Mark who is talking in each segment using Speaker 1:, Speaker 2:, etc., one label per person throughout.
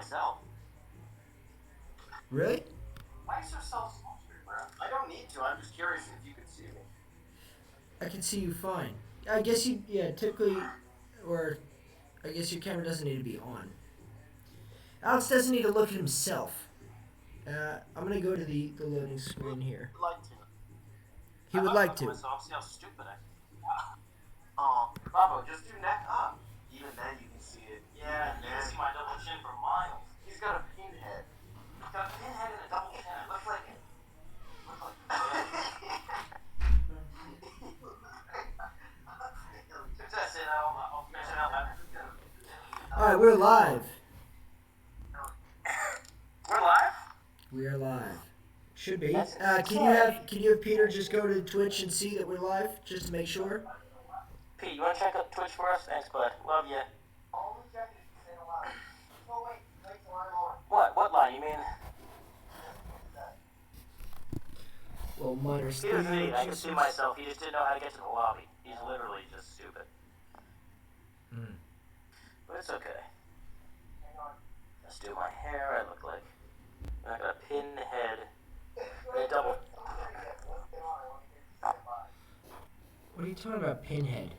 Speaker 1: myself.
Speaker 2: Really?
Speaker 1: Why are you so self-centered, bro? I don't need to. I'm just curious if you could see me.
Speaker 2: I can see you fine. I guess you, yeah, typically, or I guess your camera doesn't need to be on. Alex doesn't need to look at himself. I'm gonna go to the loading screen here.
Speaker 1: I'd like to.
Speaker 2: He would like to.
Speaker 1: Myself, see how stupid I can. Oh, Babo, just do neck up. Even then you can see it. Yeah, you can see my double chin for miles. He's got a pinhead. He's got a pinhead and a double chin. It looks like it. Success, and I'll mention out loud.
Speaker 2: All right, we're live.
Speaker 1: We're live?
Speaker 2: We are live. Should be. Can you have Peter just go to Twitch and see that we're live, just to make sure?
Speaker 1: Pete, you want to check out Twitch for us? Thanks, bud. Love you. What line? You mean?
Speaker 2: Well, minor
Speaker 1: Peter's an idiot. I can see myself. He just didn't know how to get to the lobby. He's literally just stupid. But it's okay. Let's do my hair. I look like I got a pinhead and a double.
Speaker 2: What are you talking about, pinhead?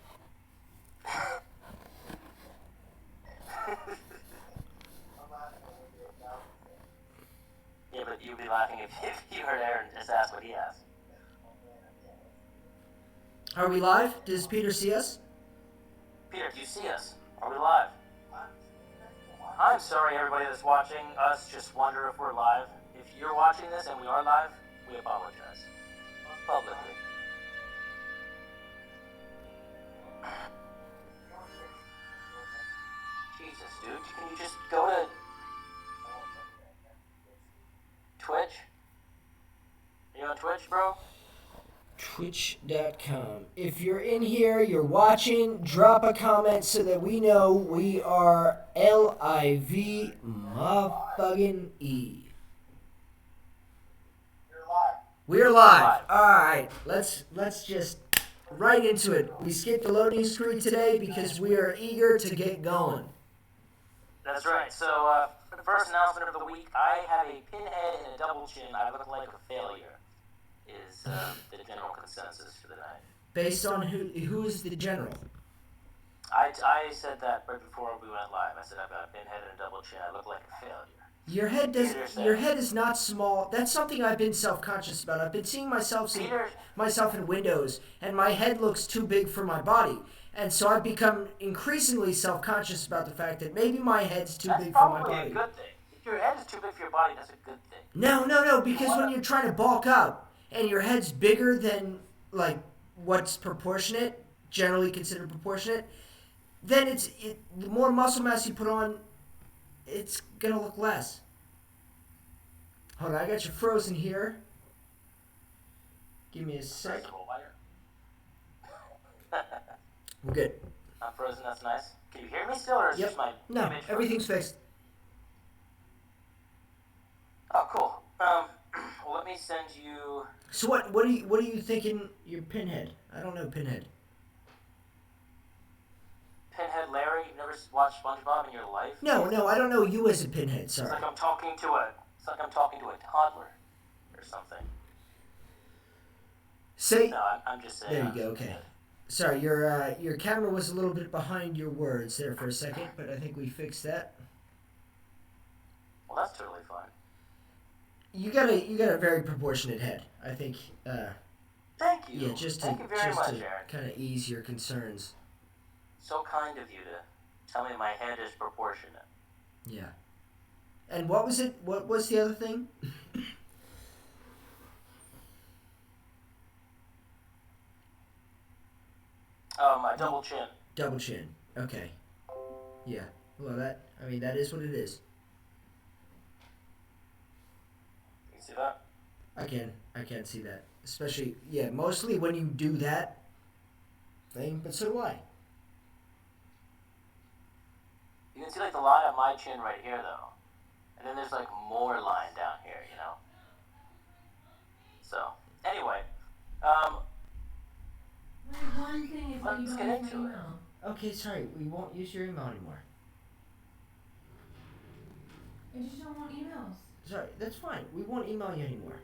Speaker 1: Yeah, but you'd be laughing if you heard Aaron just ask what he asked.
Speaker 2: Are we live? Does Peter see us?
Speaker 1: Peter, do you see us? Are we live? I'm sorry, everybody that's watching us just wonder if we're live. If you're watching this and we are live, we apologize. Publicly. Jesus, dude, can you just go to Twitch? Are you on Twitch, bro?
Speaker 2: Twitch.com. If you're in here, you're watching, drop a comment so that we know we are LIV motherfucking E. We're live. Alright, let's just right into it. We skipped the loading screen today because we are eager to get going.
Speaker 1: That's right. So, for the first announcement of the week, I have a pinhead and a double chin. I look like a failure, is the general consensus for the night.
Speaker 2: Based on who is the general?
Speaker 1: I said that right before we went live. I said I've got a pinhead and a double chin. I look like a failure. Your
Speaker 2: head is not small. That's something I've been self-conscious about. I've been seeing myself in windows, and my head looks too big for my body. And so I've become increasingly self-conscious about the fact that maybe my head's too big for my body.
Speaker 1: That's probably a good thing. If your head is too big for your body, that's a good thing.
Speaker 2: No, because when you're trying to bulk up, and your head's bigger than, like, what's proportionate, generally considered proportionate, then the more muscle mass you put on, it's gonna look less. Hold on, I got you frozen here. Give me a sec. We're good.
Speaker 1: I'm frozen, that's nice. Can you hear me still, or is just my
Speaker 2: No,
Speaker 1: image
Speaker 2: everything's fixed.
Speaker 1: Oh, cool. Well, let me send you...
Speaker 2: So what are you thinking your pinhead? I don't know pinhead.
Speaker 1: Pinhead Larry? You've never watched SpongeBob in your life?
Speaker 2: No, I don't know you as a pinhead, sorry.
Speaker 1: It's like I'm talking to a toddler or something. No, I'm just saying.
Speaker 2: There you go, okay. Sorry, your camera was a little bit behind your words there for a second, but I think we fixed that.
Speaker 1: Well, that's totally fine.
Speaker 2: You got a very proportionate head, I think.
Speaker 1: Thank you.
Speaker 2: Yeah, just
Speaker 1: Thank you very much, Aaron.
Speaker 2: Kind of ease your concerns.
Speaker 1: So kind of you to tell me my head is proportionate.
Speaker 2: Yeah. And what was it? What was the other thing?
Speaker 1: My double chin.
Speaker 2: Double chin. Okay. Yeah. Well, that is what it is.
Speaker 1: You see that?
Speaker 2: I can see that. Especially, yeah, mostly when you do that thing, but so do I.
Speaker 1: You can see like the line on my chin right here though. And then there's like more line down here, you know? So, anyway,
Speaker 3: one thing is that you
Speaker 1: let's
Speaker 3: don't
Speaker 1: get
Speaker 3: use
Speaker 1: into
Speaker 3: my
Speaker 1: it.
Speaker 3: email.
Speaker 2: Okay, sorry, we won't use your email anymore.
Speaker 3: I just don't want emails.
Speaker 2: Sorry, that's fine. We won't email you anymore.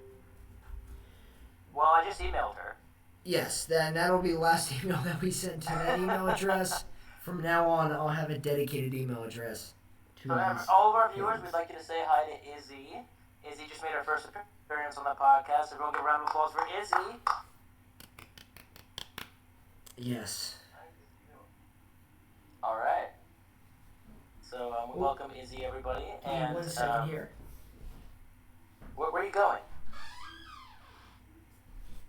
Speaker 1: Well, I just emailed her.
Speaker 2: Yes, then that'll be the last email that we send to that email address. From now on, I'll have a dedicated email address.
Speaker 1: So all of our viewers, we'd like you to say hi to Izzy. Izzy just made her first appearance on the podcast. Everyone give a round of applause for Izzy.
Speaker 2: Yes.
Speaker 1: All right. So we welcome Izzy, everybody. And
Speaker 2: 1 second here.
Speaker 1: Where are you going?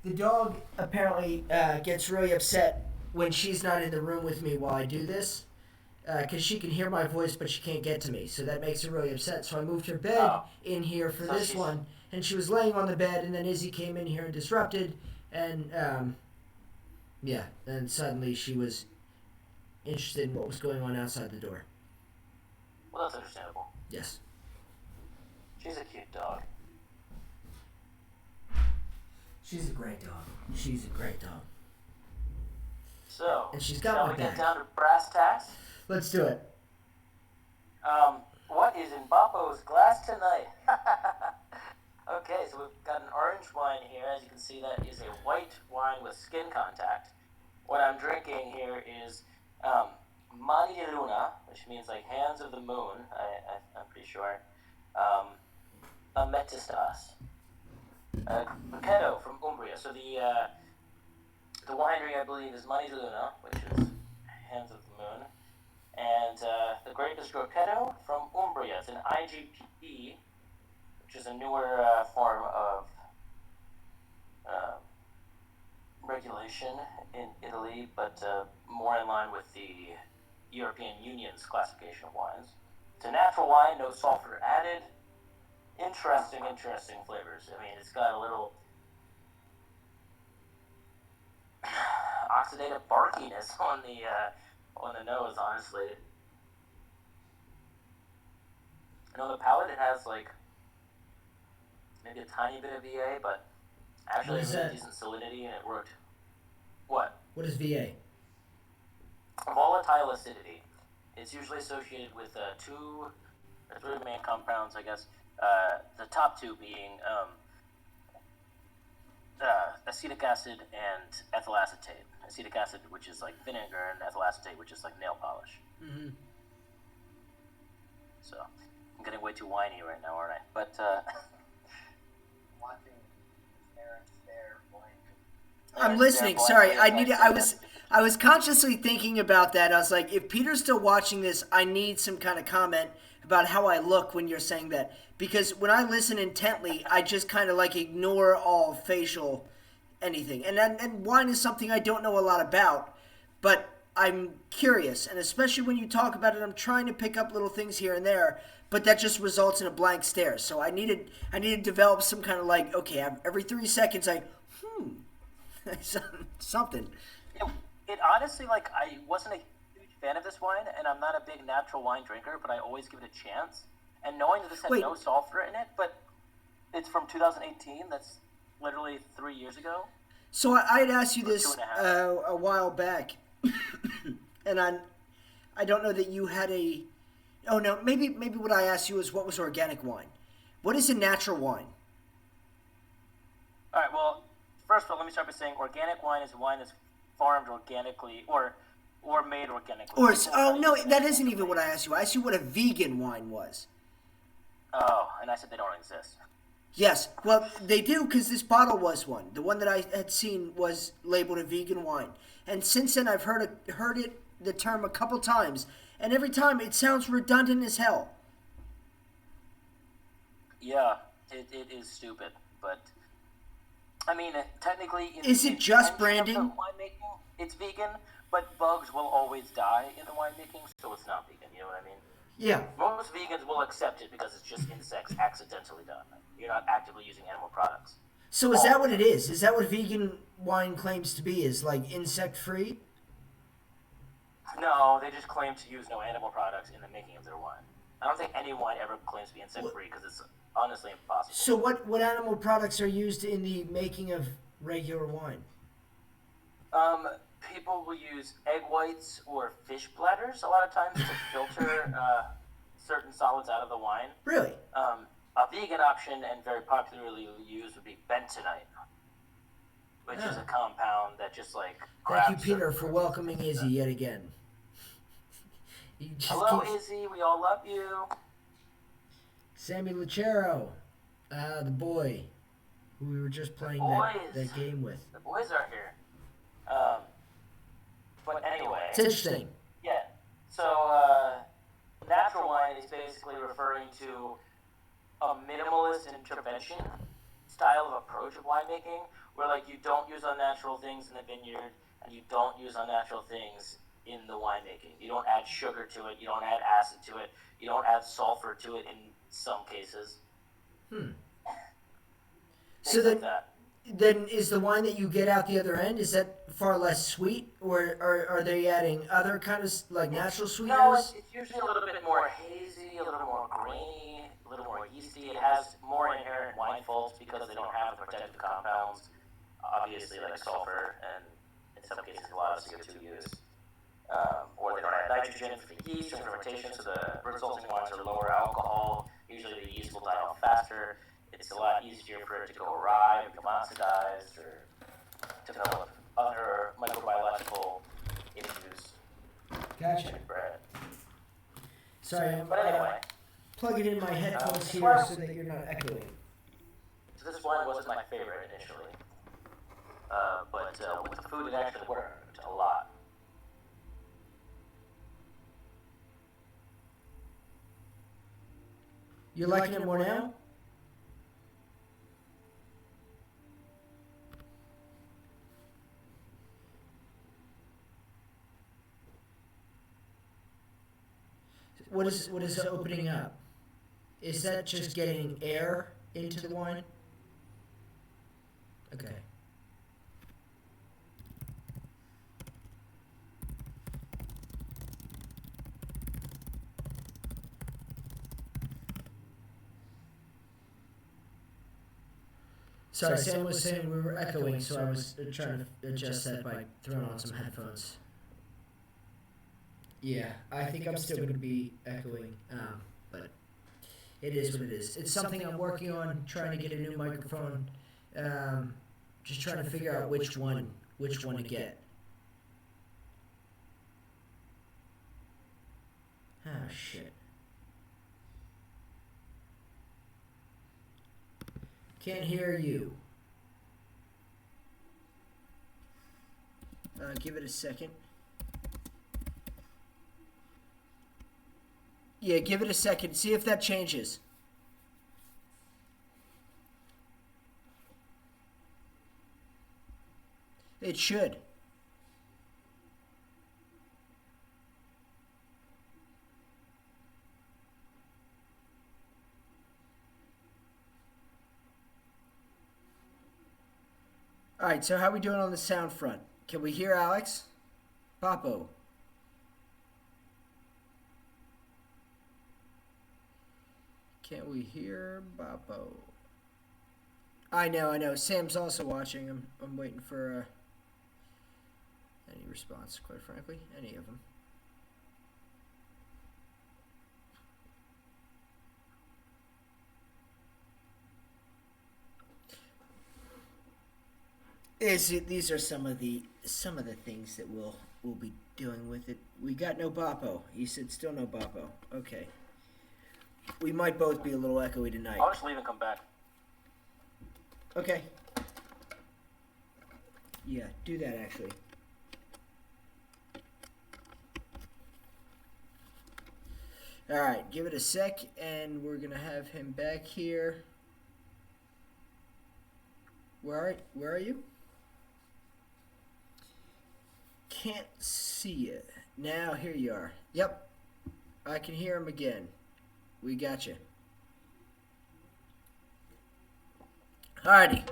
Speaker 2: The dog apparently gets really upset when she's not in the room with me while I do this, because she can hear my voice but she can't get to me, so that makes her really upset. So I moved her bed in here for this one, and she was laying on the bed, and then Izzy came in here and disrupted, and and suddenly she was interested in what was going on outside the door.
Speaker 1: Well, that's understandable.
Speaker 2: Yes.
Speaker 1: She's a cute dog.
Speaker 2: She's a great dog. She's a great dog.
Speaker 1: So,
Speaker 2: and she's got
Speaker 1: shall
Speaker 2: my
Speaker 1: we
Speaker 2: back.
Speaker 1: get down to brass tacks?
Speaker 2: Let's do it.
Speaker 1: What is in Boppo's glass tonight? Okay, so we've got an orange wine here. As you can see, that is a white wine with skin contact. What I'm drinking here is Mani di Luna, which means like hands of the moon, I'm pretty sure. Ametistas. Grechetto from Umbria. So the winery, I believe, is Mani di Luna, which is hands of the moon. And the grape is Grechetto from Umbria. It's an IGP, which is a newer form of regulation in Italy, but more in line with the European Union's classification of wines. It's a natural wine, no sulfur added. Interesting flavors. I mean, it's got a little oxidative barkiness on the nose, honestly. And on the palate, it has like maybe a tiny bit of VA, but actually a really decent salinity, and it worked. What?
Speaker 2: What is VA?
Speaker 1: Volatile acidity. It's usually associated with 2 or 3 main compounds, I guess. The top 2 being acetic acid and ethyl acetate. Acetic acid, which is like vinegar, and ethyl acetate, which is like nail polish.
Speaker 2: Mm-hmm.
Speaker 1: So, I'm getting way too whiny right now, aren't I? But, watching Aaron stare blank.
Speaker 2: I'm listening. Sorry, I was consciously thinking about that. I was like, if Peter's still watching this, I need some kind of comment about how I look when you're saying that. Because when I listen intently, I just kind of like ignore all facial anything. And wine is something I don't know a lot about, but I'm curious. And especially when you talk about it, I'm trying to pick up little things here and there, but that just results in a blank stare. So I need to develop some kind of like, okay, every 3 seconds something.
Speaker 1: It honestly, like, I wasn't a huge fan of this wine, and I'm not a big natural wine drinker, but I always give it a chance. And knowing that this had no sulfur in it, but it's from 2018, that's literally 3 years ago.
Speaker 2: So I had asked you this a while back, and I don't know that you had a... Oh, no, maybe what I asked you is what was organic wine? What is a natural wine?
Speaker 1: All right, well, first of all, let me start by saying organic wine is a wine that's farmed organically or made organically.
Speaker 2: No, that isn't even what I asked you. I asked you what a vegan wine was.
Speaker 1: Oh, and I said they don't exist.
Speaker 2: Yes, well, they do, because this bottle was one. The one that I had seen was labeled a vegan wine. And since then, I've heard the term a couple times, and every time it sounds redundant as hell.
Speaker 1: Yeah, it is stupid, but... I mean, technically...
Speaker 2: Is it just branding?
Speaker 1: Winemaking, it's vegan, but bugs will always die in the winemaking, so it's not vegan, you know what I mean?
Speaker 2: Yeah.
Speaker 1: Most vegans will accept it because it's just insects accidentally done. You're not actively using animal products.
Speaker 2: So is that what it is? Is that what vegan wine claims to be, is like insect-free?
Speaker 1: No, they just claim to use no animal products in the making of their wine. I don't think any wine ever claims to be insect-free because it's honestly impossible.
Speaker 2: So what animal products are used in the making of regular wine? People will use egg whites or fish bladders a lot of times to filter
Speaker 1: certain solids out of the wine.
Speaker 2: Really?
Speaker 1: A vegan option and very popularly used would be bentonite, which is a compound that just like
Speaker 2: Thank you,
Speaker 1: grabs
Speaker 2: Peter,
Speaker 1: certain
Speaker 2: for
Speaker 1: proteins.
Speaker 2: welcoming Izzy yet again. He just
Speaker 1: Hello,
Speaker 2: keeps-
Speaker 1: Izzy. We all love you.
Speaker 2: Sammy Lucero, the boy who we were just playing that game with.
Speaker 1: The boys are here. But anyway.
Speaker 2: It's interesting.
Speaker 1: Yeah. So, natural wine is basically referring to a minimalist intervention style of approach of winemaking, where like you don't use unnatural things in the vineyard and you don't use unnatural things in the winemaking. You don't add sugar to it. You don't add acid to it. You don't add sulfur to it in some cases.
Speaker 2: So
Speaker 1: Things like that.
Speaker 2: then is the wine that you get out the other end, is that far less sweet, or are they adding other kind of like natural
Speaker 1: No,
Speaker 2: sweeteners?
Speaker 1: it's usually a little bit more hazy, a little more grainy, a little more yeasty. It has more inherent wine faults because they don't have the protective compounds, obviously like sulfur and in some cases a lot of CO2 used. Or they don't have nitrogen for the yeast and fermentation, so the resulting wines are lower alcohol. Usually the yeast will die off faster. It's a lot easier for it to go awry, become oxidized, or develop other microbiological issues.
Speaker 2: Gotcha.
Speaker 1: in bread.
Speaker 2: Sorry, I'm
Speaker 1: But anyway,
Speaker 2: plugging in my headphones here so that you're not echoing.
Speaker 1: so this wine wasn't my favorite initially, but with the food it actually worked a lot.
Speaker 2: You're liking it more now? What is opening up? Is that just getting air into the wine? Okay. Sorry, Sam was saying we were echoing, so I was trying to adjust that by throwing on some headphones. Yeah, I think I'm still going to be echoing, but it is what it is. It's something I'm working on, trying to get a new microphone, just trying to figure out which one to get. Oh, shit. Can't hear you. Give it a second. Yeah, give it a second. See if that changes. It should. All right, so how are we doing on the sound front? Can we hear Alex? Papo. Can't we hear Papo? I know. Sam's also watching. I'm waiting for any response, quite frankly. Any of them. These are some of the things that we'll be doing with it. We got no Papo. You said still no Papo. Okay. We might both be a little echoey tonight.
Speaker 1: I'll just leave and come back.
Speaker 2: Okay. Yeah, do that actually. Alright, give it a sec and we're gonna have him back here. Where are you? Can't see you. Now here you are. Yep. I can hear him again. We got you. Alrighty.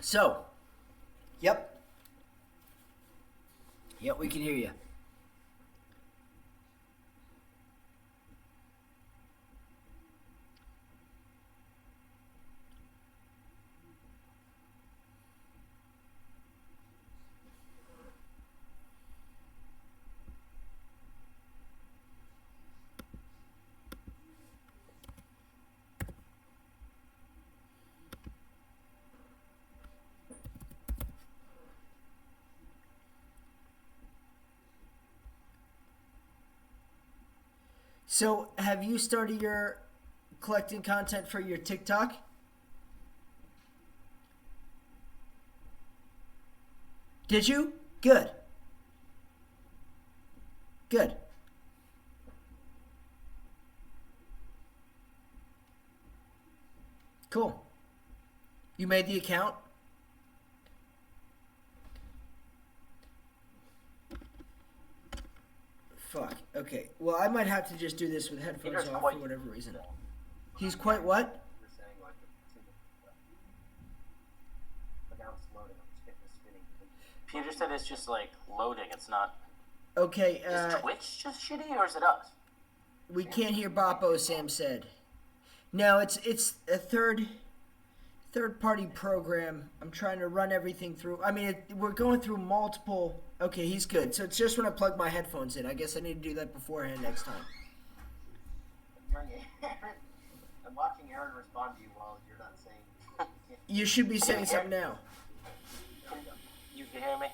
Speaker 2: So. Yep. Yep, we can hear you. So, have you started your collecting content for your TikTok? Did you? Good. Good. Cool. You made the account? Fuck. Okay. Well, I might have to just do this with headphones
Speaker 1: Peter's
Speaker 2: off
Speaker 1: quite-
Speaker 2: for whatever reason. He's quite what?
Speaker 4: You're saying like but now it's loading. I'm just getting this spinning.
Speaker 1: Peter said it's just like loading. It's not.
Speaker 2: Okay.
Speaker 1: Is Twitch just shitty or is it us?
Speaker 2: We can't hear Boppo, Sam said. No, it's a third party program. I'm trying to run everything through. I mean, we're going through multiple. Okay, he's good. So it's just when I plug my headphones in. I guess I need to do that beforehand next time.
Speaker 4: I'm hearing Aaron. I'm watching Aaron respond to you while you're not saying.
Speaker 2: You should be saying something now.
Speaker 1: You can hear me?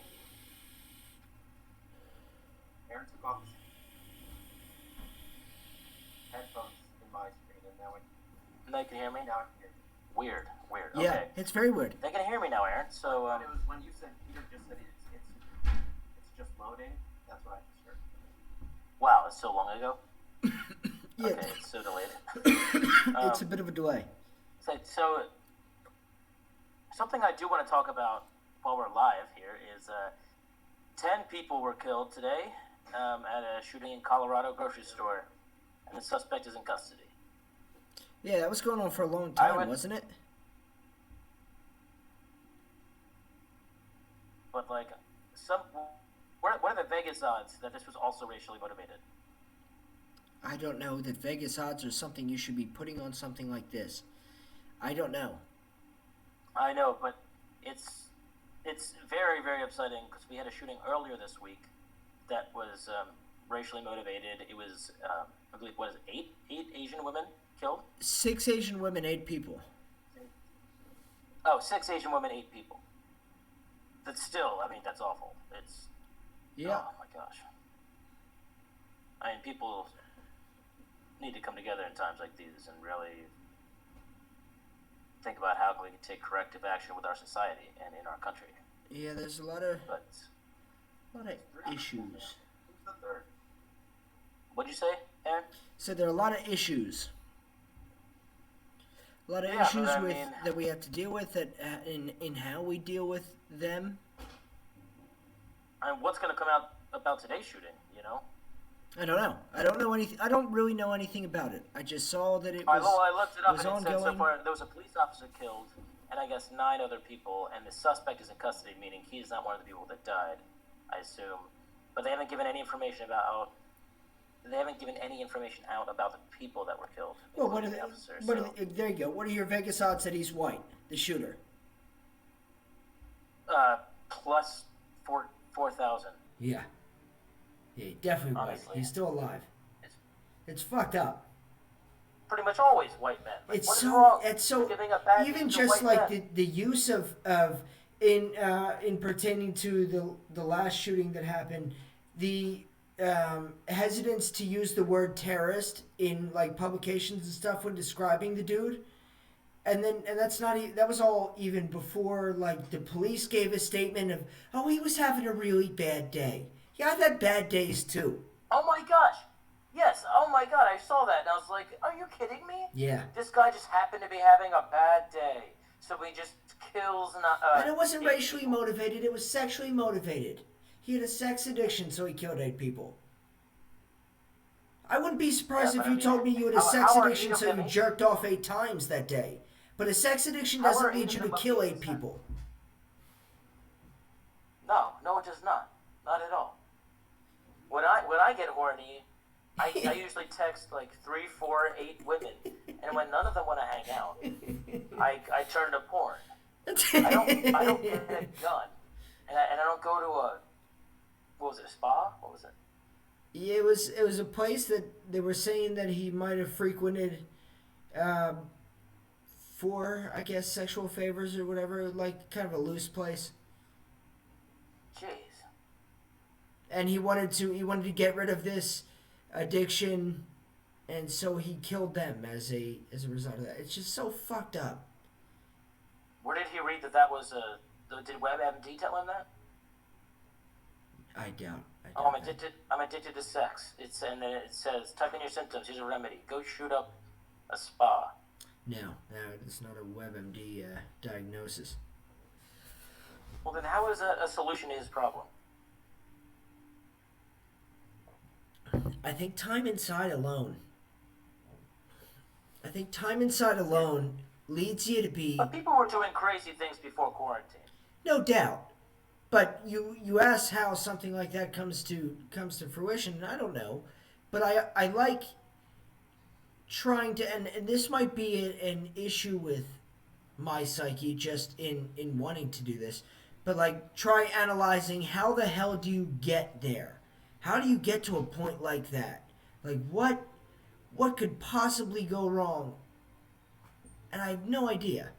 Speaker 4: Aaron took off his headphones in my screen, and
Speaker 1: Now you can hear me?
Speaker 4: now I can hear you.
Speaker 1: Weird.
Speaker 2: Yeah,
Speaker 1: Okay.
Speaker 2: it's very weird.
Speaker 1: They can hear me now, Aaron. So,
Speaker 4: But it was when you said Peter just said it's just loading. That's what I just heard.
Speaker 1: wow, it's so long ago.
Speaker 2: Yeah,
Speaker 1: Okay, it's so delayed.
Speaker 2: it's a bit of a delay.
Speaker 1: So, something I do want to talk about while we're live here is 10 people were killed today at a shooting in Colorado grocery store, and the suspect is in custody.
Speaker 2: Yeah, that was going on for a long time,
Speaker 1: would-
Speaker 2: wasn't it?
Speaker 1: But like, what are the Vegas odds that this was also racially motivated?
Speaker 2: I don't know that Vegas odds are something you should be putting on something like this. I don't know.
Speaker 1: I know, but it's very, very upsetting because we had a shooting earlier this week that was racially motivated. It was, I believe, what is it, eight Asian women killed?
Speaker 2: 6 Asian women, 8 people.
Speaker 1: Oh, 6 Asian women, 8 people. That's still, I mean, that's awful. It's,
Speaker 2: Yeah.
Speaker 1: oh my gosh. I mean, people need to come together in times like these and really think about how we can take corrective action with our society and in our country.
Speaker 2: Yeah, there's a lot of
Speaker 1: But
Speaker 2: issues.
Speaker 4: Who's the third?
Speaker 1: what'd you say, Aaron?
Speaker 2: So there are a lot of issues. A lot of
Speaker 1: Yeah,
Speaker 2: issues
Speaker 1: but I
Speaker 2: with
Speaker 1: mean-
Speaker 2: that we have to deal with that in how we deal with them.
Speaker 1: I mean, what's going to come out about today's shooting, you know?
Speaker 2: I don't know. I don't know anything. I don't really know anything about it. I just saw that it
Speaker 1: I
Speaker 2: was.
Speaker 1: looked it up
Speaker 2: was
Speaker 1: and it said so
Speaker 2: ongoing.
Speaker 1: far there was a police officer killed and I guess 9 other people, and the suspect is in custody, meaning he's not one of the people that died, I assume. But they haven't given any information about out about the people that were killed.
Speaker 2: Well, what are
Speaker 1: including
Speaker 2: the,
Speaker 1: the officers.
Speaker 2: what
Speaker 1: So,
Speaker 2: are, there you go. What are your Vegas odds that he's white, the shooter?
Speaker 1: plus 4,000.
Speaker 2: Yeah. Yeah, definitely white.
Speaker 1: Honestly.
Speaker 2: He's still alive.
Speaker 1: It's
Speaker 2: It's fucked up.
Speaker 1: pretty much always white men. Like,
Speaker 2: It's
Speaker 1: what is
Speaker 2: so
Speaker 1: wrong
Speaker 2: it's
Speaker 1: with
Speaker 2: so
Speaker 1: giving up bad
Speaker 2: even
Speaker 1: news to
Speaker 2: just
Speaker 1: white
Speaker 2: like
Speaker 1: men?
Speaker 2: the use of in pertaining to the last shooting that happened, the hesitance to use the word terrorist in like publications and stuff when describing the dude, and that's not that was all even before like the police gave a statement of, oh, he was having a really bad day. Yeah, I've had bad days too.
Speaker 1: Oh my gosh. Yes, oh my god, I saw that and I was like, are you kidding me?
Speaker 2: Yeah.
Speaker 1: This guy just happened to be having a bad day, so he just kills
Speaker 2: And it wasn't
Speaker 1: 8
Speaker 2: racially
Speaker 1: people.
Speaker 2: motivated, it was sexually motivated. He had a sex addiction, so he killed 8 people. I wouldn't be surprised
Speaker 1: Yeah,
Speaker 2: if
Speaker 1: but I
Speaker 2: you
Speaker 1: mean,
Speaker 2: told me you had a
Speaker 1: how-
Speaker 2: sex
Speaker 1: how are
Speaker 2: addiction,
Speaker 1: 8 of
Speaker 2: so
Speaker 1: them
Speaker 2: you
Speaker 1: Asian?
Speaker 2: jerked off 8 times that day. But a sex addiction
Speaker 1: How are
Speaker 2: doesn't
Speaker 1: 8
Speaker 2: lead
Speaker 1: of
Speaker 2: you
Speaker 1: them
Speaker 2: to kill 8
Speaker 1: Asian?
Speaker 2: people.
Speaker 1: No, it does not. Not at all. When I get horny, I usually text like 3, 4, 8 women, and when none of them want to hang out, I turn to porn. I don't get a gun, and I don't go to a, what was it, a spa? What was it?
Speaker 2: Yeah, it was a place that they were saying that he might have frequented for, I guess, sexual favors or whatever, like kind of a loose place.
Speaker 1: Jeez.
Speaker 2: And he wanted to get rid of this addiction and so he killed them as a result of that. It's just so fucked up.
Speaker 1: Where did he read that was a? Did WebMD tell him that?
Speaker 2: I doubt.
Speaker 1: Oh, I'm addicted to sex. And then it says, type in your symptoms. Here's a remedy. Go shoot up a spa.
Speaker 2: No, it's not a WebMD diagnosis.
Speaker 1: Well, then how is a solution to his problem?
Speaker 2: I think time inside alone. Leads you to be.
Speaker 1: But people were doing crazy things before quarantine.
Speaker 2: No doubt. But you ask how something like that comes to fruition, and I don't know. But I like trying to, and this might be an issue with my psyche just in wanting to do this, but like try analyzing how the hell do you get there? How do you get to a point like that? Like what could possibly go wrong? And I have no idea.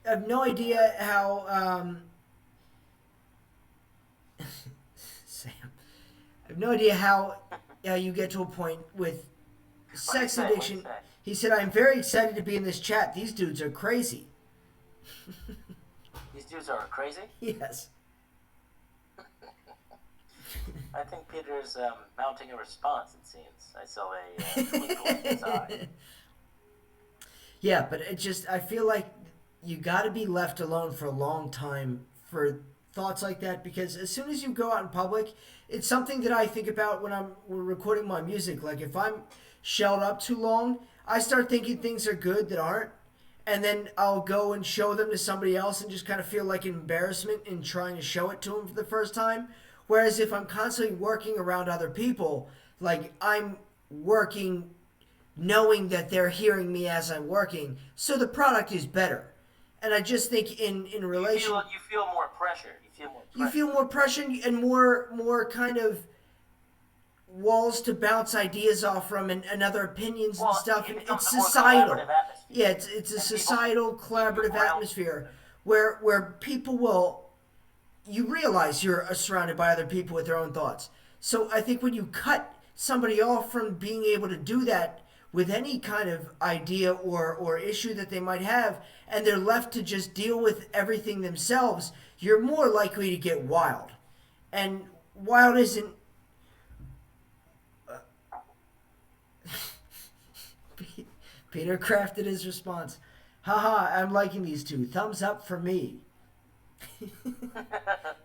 Speaker 2: I have no idea how Sam. I have no idea how you get to a point with sex addiction. He said, "I'm very excited to be in this chat. These dudes are crazy."
Speaker 1: These dudes are crazy?
Speaker 2: Yes.
Speaker 1: I think Peter's mounting a response, it seems. I saw a twinkle in his eye.
Speaker 2: Yeah, but I feel like you got to be left alone for a long time for thoughts like that, because as soon as you go out in public, it's something that I think about when we're recording my music. Like if I'm shelled up too long, I start thinking things are good that aren't, and then I'll go and show them to somebody else and just kind of feel like embarrassment in trying to show it to them for the first time. Whereas if I'm constantly working around other people, like I'm working knowing that they're hearing me as I'm working, so the product is better. And I just think in relation,
Speaker 1: you feel more pressure.
Speaker 2: You feel more pressure and more kind of walls to bounce ideas off from and other opinions and stuff. And it's societal. Yeah, it's a societal collaborative atmosphere where people will. You realize you're surrounded by other people with their own thoughts. So I think when you cut somebody off from being able to do that with any kind of idea or issue that they might have, and they're left to just deal with everything themselves, you're more likely to get wild. And wild isn't... Peter crafted his response. Haha, I'm liking these two. Thumbs up for me.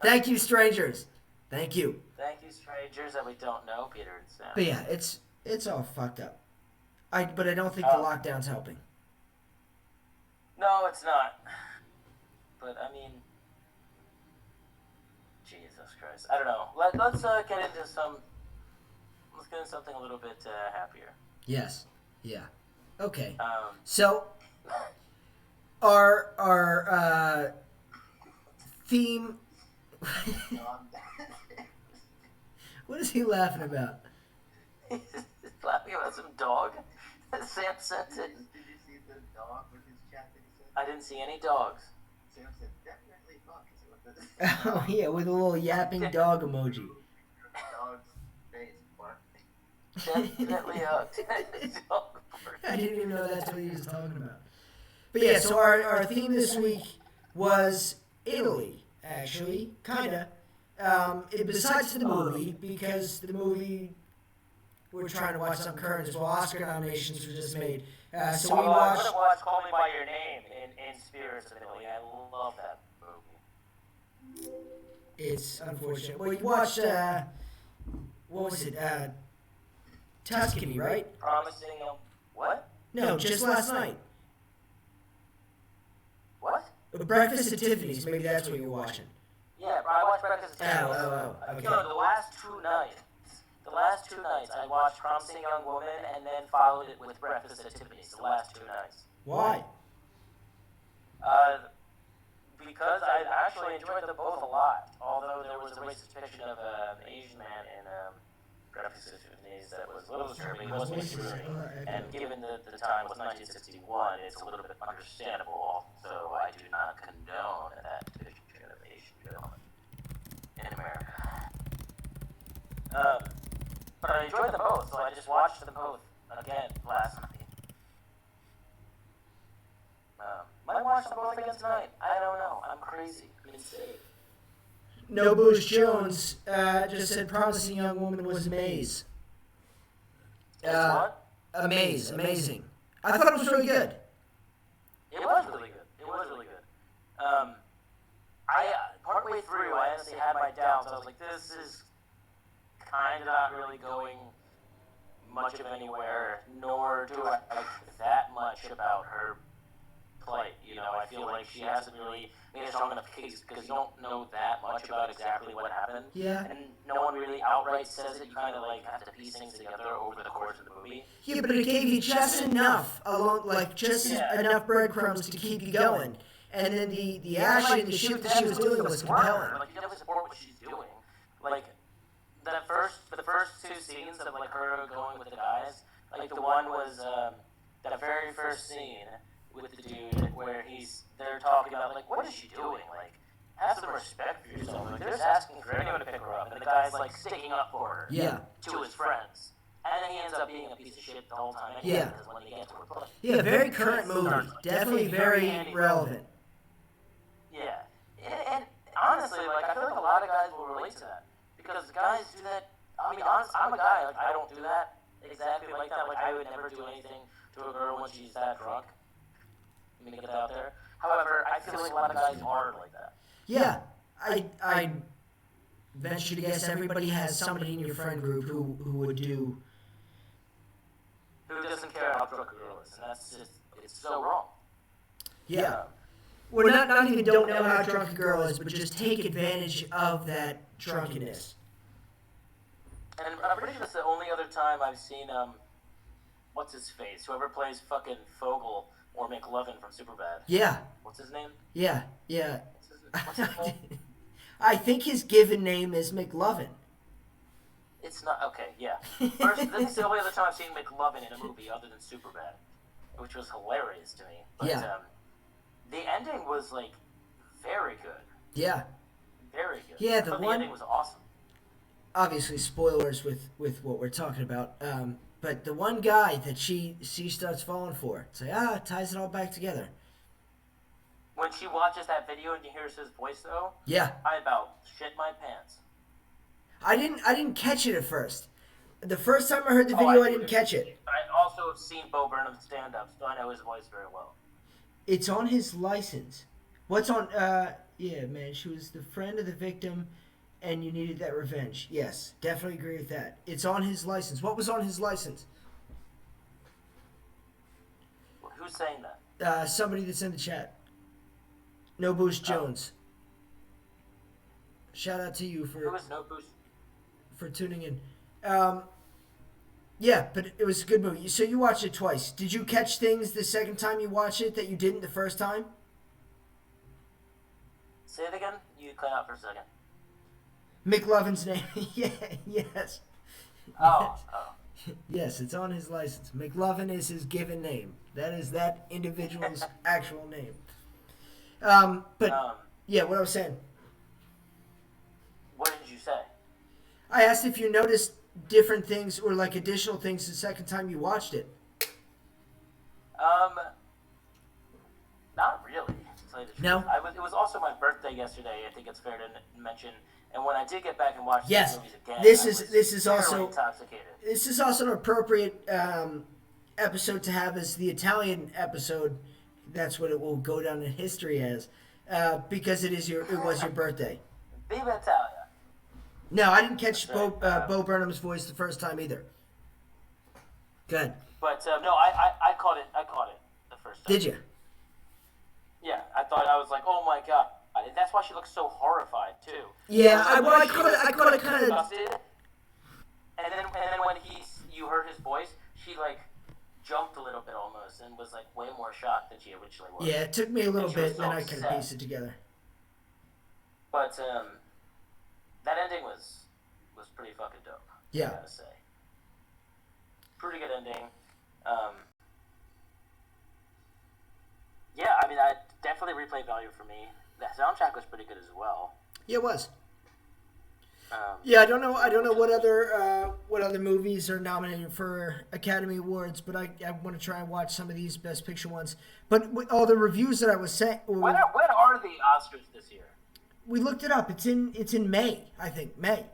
Speaker 2: Thank you, strangers. Thank you.
Speaker 1: Thank you, strangers that we don't know, Peter and Sam.
Speaker 2: But yeah, it's all fucked up. But I don't think the lockdown's helping.
Speaker 1: No, it's not. But I mean, Jesus Christ, I don't know. Let's get into something a little bit happier.
Speaker 2: Yes. Yeah. Okay.
Speaker 1: So
Speaker 2: our theme. What is he laughing about?
Speaker 1: He's laughing about some dog. Sam sent it.
Speaker 4: Did you see the dog with his chat that he said?
Speaker 1: I didn't see any dogs.
Speaker 4: Sam said, definitely fuck. Is what this
Speaker 2: Oh yeah, with a little yapping dog emoji.
Speaker 4: dog's face, Mark.
Speaker 1: Definitely hugged.
Speaker 2: I didn't even know that's what he was talking about. But yeah, so our theme this week was Italy, actually, kinda. Besides the movie, because the movie we're trying to watch some current as well. Oscar nominations were just made. So we watched.
Speaker 1: I'm gonna watch Call Me by Your Name in Spirits of Italy. I love that movie.
Speaker 2: It's unfortunate. Well, you watched. What was it? Tuscany, right?
Speaker 1: Promising what?
Speaker 2: No, just last night.
Speaker 1: What?
Speaker 2: Breakfast at Tiffany's. Maybe that's what you're watching.
Speaker 1: Yeah, I watched Breakfast at Tiffany's.
Speaker 2: Okay.
Speaker 1: No, the last two nights, I watched Promising Young Woman and then followed it with Breakfast at Tiffany's. The last 2 nights.
Speaker 2: Why?
Speaker 1: Because I actually enjoyed them both a lot. Although there was a racist depiction of an Asian man in Breakfast at Tiffany's that was a little disturbing. It wasn't disturbing. And given the time was 1961, it's a little bit understandable. So I do not condone that depiction of Asian gentlemen in America. But I enjoyed them both, so I just watched them both again last night. Might watch them both again tonight. I don't know. I'm crazy. I'm insane.
Speaker 2: No Boosh Jones just said promising young woman was Maze.
Speaker 1: What?
Speaker 2: Amazing. I thought it was really good.
Speaker 1: It was really good. It was really good. I partway through, I honestly had my doubts. I was like, this is kind of not really going much of anywhere, nor do I like that much about her plight. You know, I feel like she hasn't really made a strong enough case because you don't know that much about exactly what happened.
Speaker 2: Yeah.
Speaker 1: And no one really outright says it. You kind of like have to piece things together over the course of the movie.
Speaker 2: Yeah, but it gave you just enough, enough breadcrumbs to keep you going. And then the action and the shit that she was doing was compelling.
Speaker 1: Like, you definitely support what she's doing. Like, the first two scenes of, like, her going with the guys, like, the one was, that very first scene with the dude where they're talking about, like, what is she doing? Like, have some respect for yourself. Like, they're just asking for anyone to pick her up, and the guy's, like, sticking up for her.
Speaker 2: Yeah.
Speaker 1: To his friends. And then he ends up being a piece of shit the whole time.
Speaker 2: Yeah.
Speaker 1: Because when he gets to her place.
Speaker 2: Yeah, very current movie. Definitely very relevant.
Speaker 1: Yeah, and honestly, like, I feel like a lot of guys will relate to that because guys do that. I mean, honestly, I'm a guy. Like, I don't do that exactly like that. Like, I would never do anything to a girl when she's that drunk. Let me get that out there. However, I feel like a lot of guys are like that.
Speaker 2: Yeah, I venture to guess everybody has somebody in your friend group who would do.
Speaker 1: Who doesn't care how drunk a girl is, and that's just it's so wrong.
Speaker 2: Yeah. Well, not even don't know how drunk a girl is, but just take advantage of that drunkenness.
Speaker 1: And I'm pretty sure that's the only other time I've seen, what's his face? Whoever plays fucking Fogel or McLovin from Superbad.
Speaker 2: Yeah.
Speaker 1: What's his name?
Speaker 2: Yeah.
Speaker 1: What's his name?
Speaker 2: I think his given name is McLovin.
Speaker 1: It's not, okay, yeah. First, this is the only other time I've seen McLovin in a movie other than Superbad, which was hilarious to me. But,
Speaker 2: Yeah.
Speaker 1: The ending was, like, very good.
Speaker 2: Yeah.
Speaker 1: Very good.
Speaker 2: Yeah,
Speaker 1: The ending was awesome.
Speaker 2: Obviously, spoilers with what we're talking about. But the one guy that she starts falling for, it's like, it ties it all back together.
Speaker 1: When she watches that video and hears his voice, though,
Speaker 2: Yeah.
Speaker 1: I about shit my pants.
Speaker 2: I didn't catch it at first. The first time I heard the video, I didn't catch it.
Speaker 1: I also have seen Bo Burnham's stand-up, so I know his voice very well.
Speaker 2: It's on his license. What's on? Yeah, man. She was the friend of the victim, and you needed that revenge. Yes, definitely agree with that. It's on his license. What was on his license?
Speaker 1: Who's saying that?
Speaker 2: Somebody that's in the chat. No Boost Jones. Shout out to you
Speaker 1: Who is No Boost?
Speaker 2: for tuning in. Yeah, but it was a good movie. So you watched it twice. Did you catch things the second time you watched it that you didn't the first time?
Speaker 1: Say it again? You cut out for a second.
Speaker 2: McLovin's name. Yeah, yes.
Speaker 1: Oh.
Speaker 2: Yes, it's on his license. McLovin is his given name. That is that individual's actual name. Yeah, what I was saying.
Speaker 1: What did you say?
Speaker 2: I asked if you noticed different things or like additional things the second time you watched it.
Speaker 1: Not really. To tell you the truth.
Speaker 2: No?
Speaker 1: It was also my birthday yesterday. I think it's fair to mention. And when I did get back and watch
Speaker 2: Yes,
Speaker 1: these movies again,
Speaker 2: this is
Speaker 1: fairly
Speaker 2: also
Speaker 1: intoxicated.
Speaker 2: This is also an appropriate episode to have as the Italian episode. That's what it will go down in history as, because it was your birthday.
Speaker 1: Viva Italia.
Speaker 2: No, I didn't catch Bo Burnham's voice the first time either. Good.
Speaker 1: But no, I caught it. I caught it the first time.
Speaker 2: Did you?
Speaker 1: Yeah, I was like, oh my god. And that's why she looks so horrified too.
Speaker 2: Yeah, I caught it kind of.
Speaker 1: And then when you heard his voice, she like jumped a little bit almost and was like way more shocked than she originally was.
Speaker 2: Yeah, it took me a little
Speaker 1: she
Speaker 2: bit,
Speaker 1: was
Speaker 2: and then
Speaker 1: so
Speaker 2: I kind of
Speaker 1: upset.
Speaker 2: pieced it together.
Speaker 1: But that ending was pretty fucking dope.
Speaker 2: Yeah.
Speaker 1: I gotta say. Pretty good ending. Yeah, I mean, definitely replay value for me. The soundtrack was pretty good as well.
Speaker 2: Yeah, it was. Yeah, I don't know. I don't know what other movies are nominated for Academy Awards, but I want to try and watch some of these Best Picture ones. But all the reviews that I was saying,
Speaker 1: When are the Oscars this year?
Speaker 2: we looked it up. It's in May, I think. May.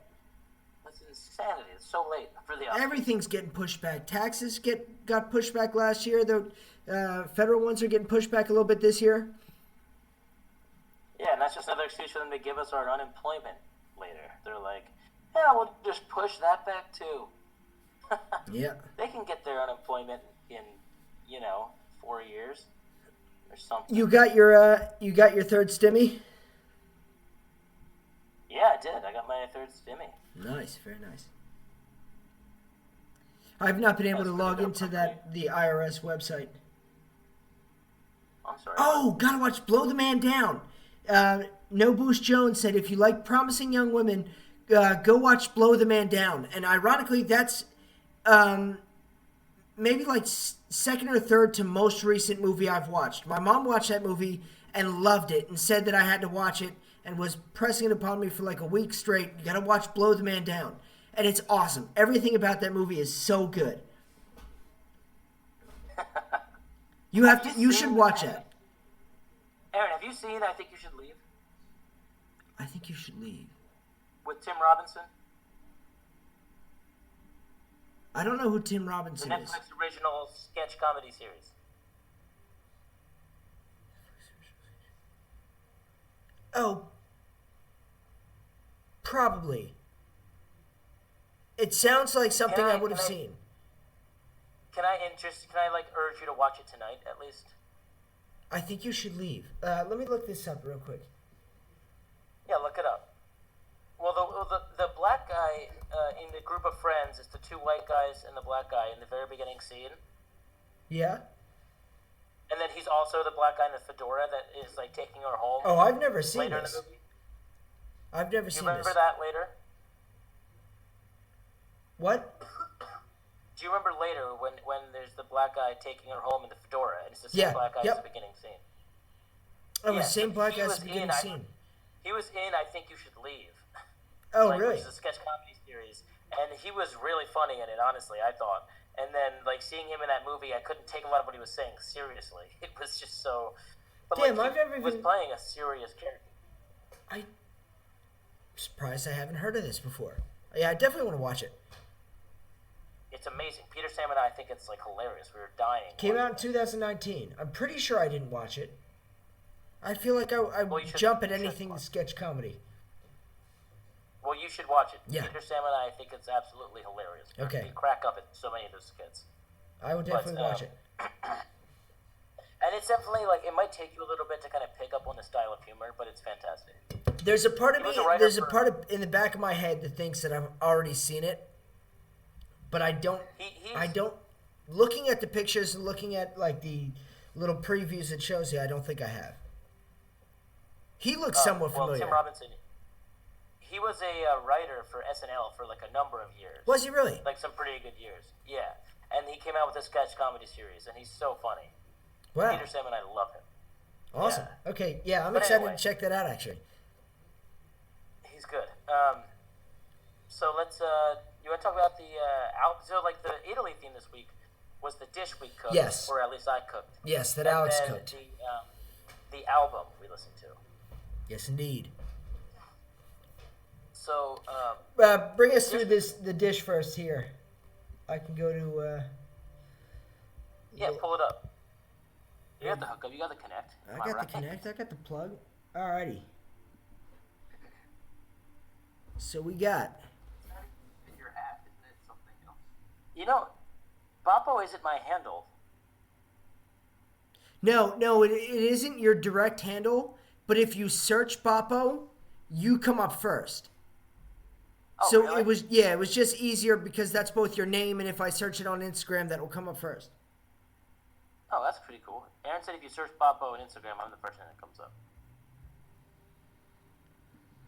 Speaker 1: That's insanity. It's so late for the Oscars.
Speaker 2: Everything's getting pushed back. Taxes got pushed back last year. The federal ones are getting pushed back a little bit this year.
Speaker 1: Yeah, and that's just another excuse for them to give us our unemployment later. They're like, yeah, we'll just push that back too.
Speaker 2: Yeah.
Speaker 1: They can get their unemployment in, 4 years or something.
Speaker 2: You got your third stimmy?
Speaker 1: Yeah, I did. I got my third stimmy.
Speaker 2: Nice, very nice. I've not been able to log into the IRS website.
Speaker 1: I'm sorry.
Speaker 2: Oh, gotta watch Blow the Man Down. No Boost Jones said, if you like promising young women, go watch Blow the Man Down. And ironically, that's maybe like second or third to most recent movie I've watched. My mom watched that movie and loved it and said that I had to watch it and was pressing it upon me for like a week straight. You gotta watch Blow the Man Down. And it's awesome. Everything about that movie is so good. You should watch it.
Speaker 1: Aaron, have you seen I Think You Should Leave?
Speaker 2: I Think You Should Leave.
Speaker 1: With Tim Robinson?
Speaker 2: I don't know who Tim
Speaker 1: The
Speaker 2: Robinson is.
Speaker 1: Netflix original sketch comedy series.
Speaker 2: Oh, probably. It sounds like something I would have seen.
Speaker 1: Can I urge you to watch it tonight, at least?
Speaker 2: I Think You Should Leave. Let me look this up real quick.
Speaker 1: Yeah, look it up. Well, the black guy in the group of friends is the two white guys and the black guy in the very beginning scene.
Speaker 2: Yeah?
Speaker 1: And then he's also the black guy in the fedora that is like taking her home.
Speaker 2: Oh, I've never seen
Speaker 1: later
Speaker 2: this.
Speaker 1: in the movie.
Speaker 2: I've never
Speaker 1: Do you
Speaker 2: seen
Speaker 1: remember
Speaker 2: this.
Speaker 1: that later?
Speaker 2: What?
Speaker 1: Do you remember later when there's the black guy taking her home in the fedora and it's the same
Speaker 2: Yeah,
Speaker 1: black guy
Speaker 2: yep.
Speaker 1: as the beginning scene?
Speaker 2: Oh,
Speaker 1: Yeah,
Speaker 2: the same
Speaker 1: so
Speaker 2: black
Speaker 1: he
Speaker 2: as
Speaker 1: was
Speaker 2: the beginning
Speaker 1: in,
Speaker 2: scene.
Speaker 1: He was in I Think You Should Leave.
Speaker 2: Oh,
Speaker 1: Which
Speaker 2: really?
Speaker 1: is a sketch comedy series, and he was really funny in it. Honestly, I thought. And then, seeing him in that movie, I couldn't take a lot of what he was saying seriously. It was just so. But
Speaker 2: Damn,
Speaker 1: he
Speaker 2: I've never
Speaker 1: was
Speaker 2: even-
Speaker 1: playing a serious character.
Speaker 2: I'm surprised I haven't heard of this before. Yeah, I definitely want to watch it.
Speaker 1: It's amazing. Peter Sam and I think it's hilarious. We were dying.
Speaker 2: Came out in 2019. I'm pretty sure I didn't watch it. I feel like I
Speaker 1: Well, you should-
Speaker 2: jump at
Speaker 1: you should
Speaker 2: anything
Speaker 1: watch
Speaker 2: sketch comedy.
Speaker 1: Well, you should watch it.
Speaker 2: Yeah.
Speaker 1: Peter Sam and I think it's absolutely hilarious.
Speaker 2: Okay.
Speaker 1: We crack up at so many of those skits.
Speaker 2: I will definitely watch it.
Speaker 1: And it's definitely it might take you a little bit to kind of pick up on the style of humor, but it's fantastic.
Speaker 2: There's a part of
Speaker 1: He was
Speaker 2: me,
Speaker 1: a writer
Speaker 2: there's a
Speaker 1: for-
Speaker 2: part in the back of my head that thinks that I've already seen it, but I don't.
Speaker 1: He's,
Speaker 2: I don't. Looking at the pictures and looking at the little previews it shows you, I don't think I have. He looks somewhat
Speaker 1: well,
Speaker 2: familiar.
Speaker 1: Tim Robinson. He was a writer for SNL for a number of years.
Speaker 2: Was he really?
Speaker 1: Some pretty good years. Yeah. And he came out with a sketch comedy series, and he's so funny.
Speaker 2: Wow.
Speaker 1: Peter Sam and I love him.
Speaker 2: Awesome.
Speaker 1: Yeah.
Speaker 2: Okay. Yeah, I'm
Speaker 1: But
Speaker 2: excited
Speaker 1: anyway.
Speaker 2: to check that out. Actually.
Speaker 1: He's good. So let's. You want to talk about the album? So the Italy theme this week was the dish we cooked.
Speaker 2: Yes.
Speaker 1: Or at least I cooked.
Speaker 2: Yes, that
Speaker 1: And
Speaker 2: Alex
Speaker 1: then
Speaker 2: cooked.
Speaker 1: The album we listened to.
Speaker 2: Yes, indeed.
Speaker 1: So.
Speaker 2: Bring us through the dish first here. I can go to.
Speaker 1: Yeah, pull it up. You got the hookup. You got the connect.
Speaker 2: I
Speaker 1: Am
Speaker 2: got
Speaker 1: right?
Speaker 2: the connect. I got the plug. Alrighty. So we got.
Speaker 4: In your hat, isn't it something else?
Speaker 1: You know, Boppo isn't my handle.
Speaker 2: No, it isn't your direct handle. But if you search Boppo, you come up first.
Speaker 1: Oh,
Speaker 2: So
Speaker 1: really?
Speaker 2: it was just easier because that's both your name, and if I search it on Instagram, that will come up first.
Speaker 1: Oh, that's pretty cool. Aaron said if you search Boppo on Instagram, I'm the first thing that comes up.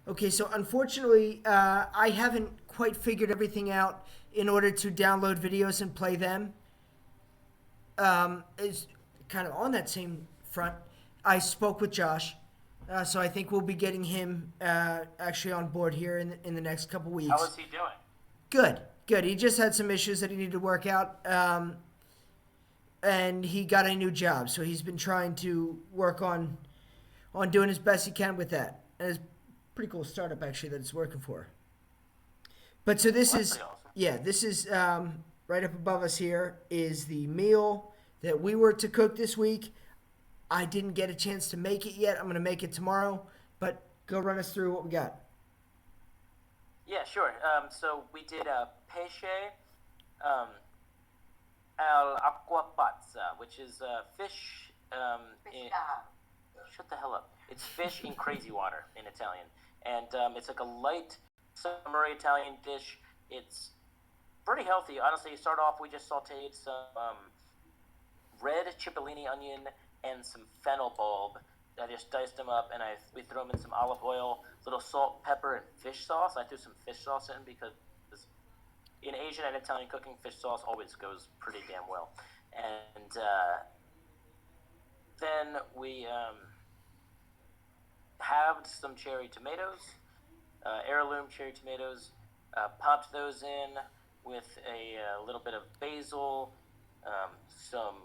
Speaker 2: Okay, so unfortunately, I haven't quite figured everything out in order to download videos and play them. It's kind of on that same front. I spoke with Josh, So I think we'll be getting him actually on board here in the next couple weeks.
Speaker 1: How is he doing?
Speaker 2: Good. He just had some issues that he needed to work out, and he got a new job. So he's been trying to work on doing his best he can with that. And it's a pretty cool startup actually that it's working for. But so this is
Speaker 1: awesome.
Speaker 2: this is right up above us here is the meal that we were to cook this week. I didn't get a chance to make it yet. I'm going to make it tomorrow, but go run us through what we got.
Speaker 1: Yeah, sure. So we did pesce al acqua pazza, which is fish. Shut the hell up. It's fish in crazy water in Italian, and it's like a light summer Italian dish. It's pretty healthy, honestly. You start off, we just sautéed some red cipollini onion and some fennel bulb. I just diced them up, and we threw them in some olive oil, little salt, pepper, and fish sauce. I threw some fish sauce in because in Asian and Italian cooking, fish sauce always goes pretty damn well. And then we halved some cherry tomatoes, heirloom cherry tomatoes, popped those in with a little bit of basil, some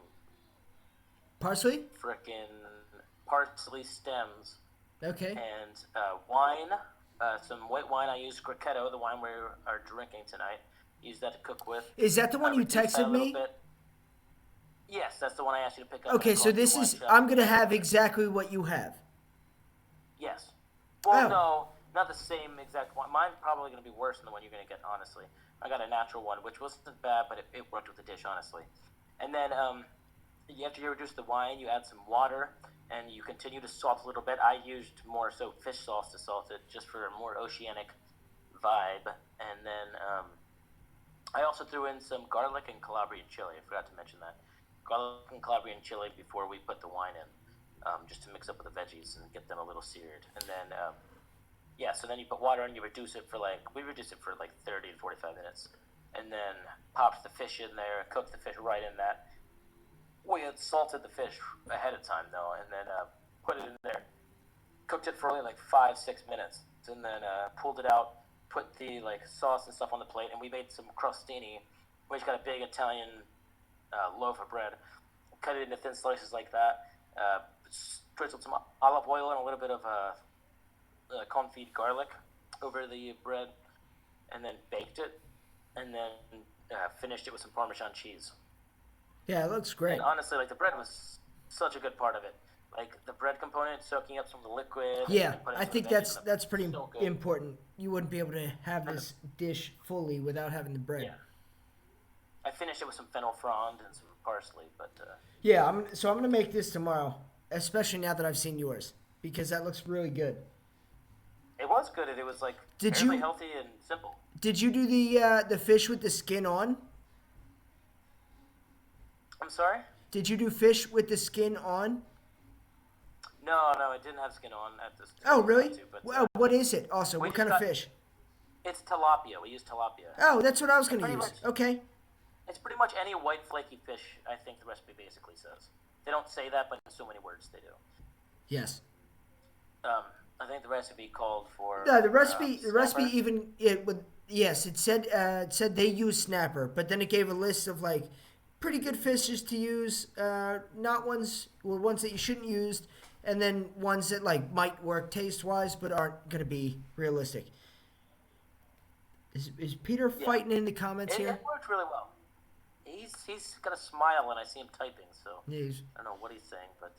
Speaker 2: Parsley?
Speaker 1: frickin' parsley stems,
Speaker 2: Okay.
Speaker 1: and wine, some white wine. I used grechetto, the wine we are drinking tonight. Use that to cook with.
Speaker 2: Is that the one you
Speaker 1: Reduce that a
Speaker 2: texted
Speaker 1: little
Speaker 2: me?
Speaker 1: bit. Yes, that's the one I asked you to pick up.
Speaker 2: Okay,
Speaker 1: It's
Speaker 2: so
Speaker 1: called
Speaker 2: this
Speaker 1: Wine
Speaker 2: is,
Speaker 1: Shop.
Speaker 2: I'm going to have exactly what you have.
Speaker 1: Yes. Well,
Speaker 2: Oh.
Speaker 1: no, not the same exact one. Mine's probably going to be worse than the one you're going to get, honestly. I got a natural one, which wasn't bad, but it worked with the dish, honestly. And then after you reduce the wine, you add some water, and you continue to salt a little bit. I used more so fish sauce to salt it, just for a more oceanic vibe. And then I also threw in some garlic and Calabrian chili. I forgot to mention that. Garlic and Calabrian chili before we put the wine in, just to mix up with the veggies and get them a little seared. And then, so then you put water in, we reduce it for like 30 to 45 minutes. And then popped the fish in there, cooked the fish right in that. We had salted the fish ahead of time, though, and then put it in there. Cooked it for only like 5-6 minutes, and then pulled it out, put the sauce and stuff on the plate, and we made some crostini. We just got a big Italian loaf of bread, cut it into thin slices like that, drizzled some olive oil and a little bit of confit garlic over the bread, and then baked it, and then finished it with some Parmesan cheese.
Speaker 2: Yeah, it looks great.
Speaker 1: And honestly, the bread was such a good part of it. The bread component, soaking up some of the liquid.
Speaker 2: Yeah,
Speaker 1: and putting
Speaker 2: I
Speaker 1: some
Speaker 2: think
Speaker 1: veggies
Speaker 2: that's
Speaker 1: in it.
Speaker 2: pretty
Speaker 1: So good.
Speaker 2: important. You wouldn't be able to have this dish fully without having the bread.
Speaker 1: Yeah. I finished it with some fennel frond and some parsley, but
Speaker 2: Yeah, I'm going to make this tomorrow, especially now that I've seen yours, because that looks really good.
Speaker 1: it was good. It was
Speaker 2: Did
Speaker 1: fairly
Speaker 2: you-
Speaker 1: healthy and simple.
Speaker 2: Did you do the fish with the skin on?
Speaker 1: I'm sorry?
Speaker 2: Did you do fish with the skin on?
Speaker 1: No, it didn't have skin on at this.
Speaker 2: Oh, really?
Speaker 1: But,
Speaker 2: Well, what is it? Also,
Speaker 1: we
Speaker 2: what
Speaker 1: just
Speaker 2: kind of
Speaker 1: got-
Speaker 2: fish?
Speaker 1: It's tilapia. We use tilapia.
Speaker 2: Oh, that's what I was going to
Speaker 1: Pretty
Speaker 2: use.
Speaker 1: much.
Speaker 2: Okay.
Speaker 1: It's pretty much any white flaky fish. I think the recipe basically says. They don't say that, but in so many words they do.
Speaker 2: Yes.
Speaker 1: I think the recipe called for.
Speaker 2: No, the recipe
Speaker 1: snapper.
Speaker 2: even it said they use snapper, but then it gave a list of pretty good fishes to use, not ones that you shouldn't use, and then ones that might work taste wise but aren't going to be realistic. Is Peter fighting in the comments
Speaker 1: It
Speaker 2: here?
Speaker 1: worked really well. He's got a smile when I see him typing, so
Speaker 2: Yeah,
Speaker 1: I don't know what he's saying, but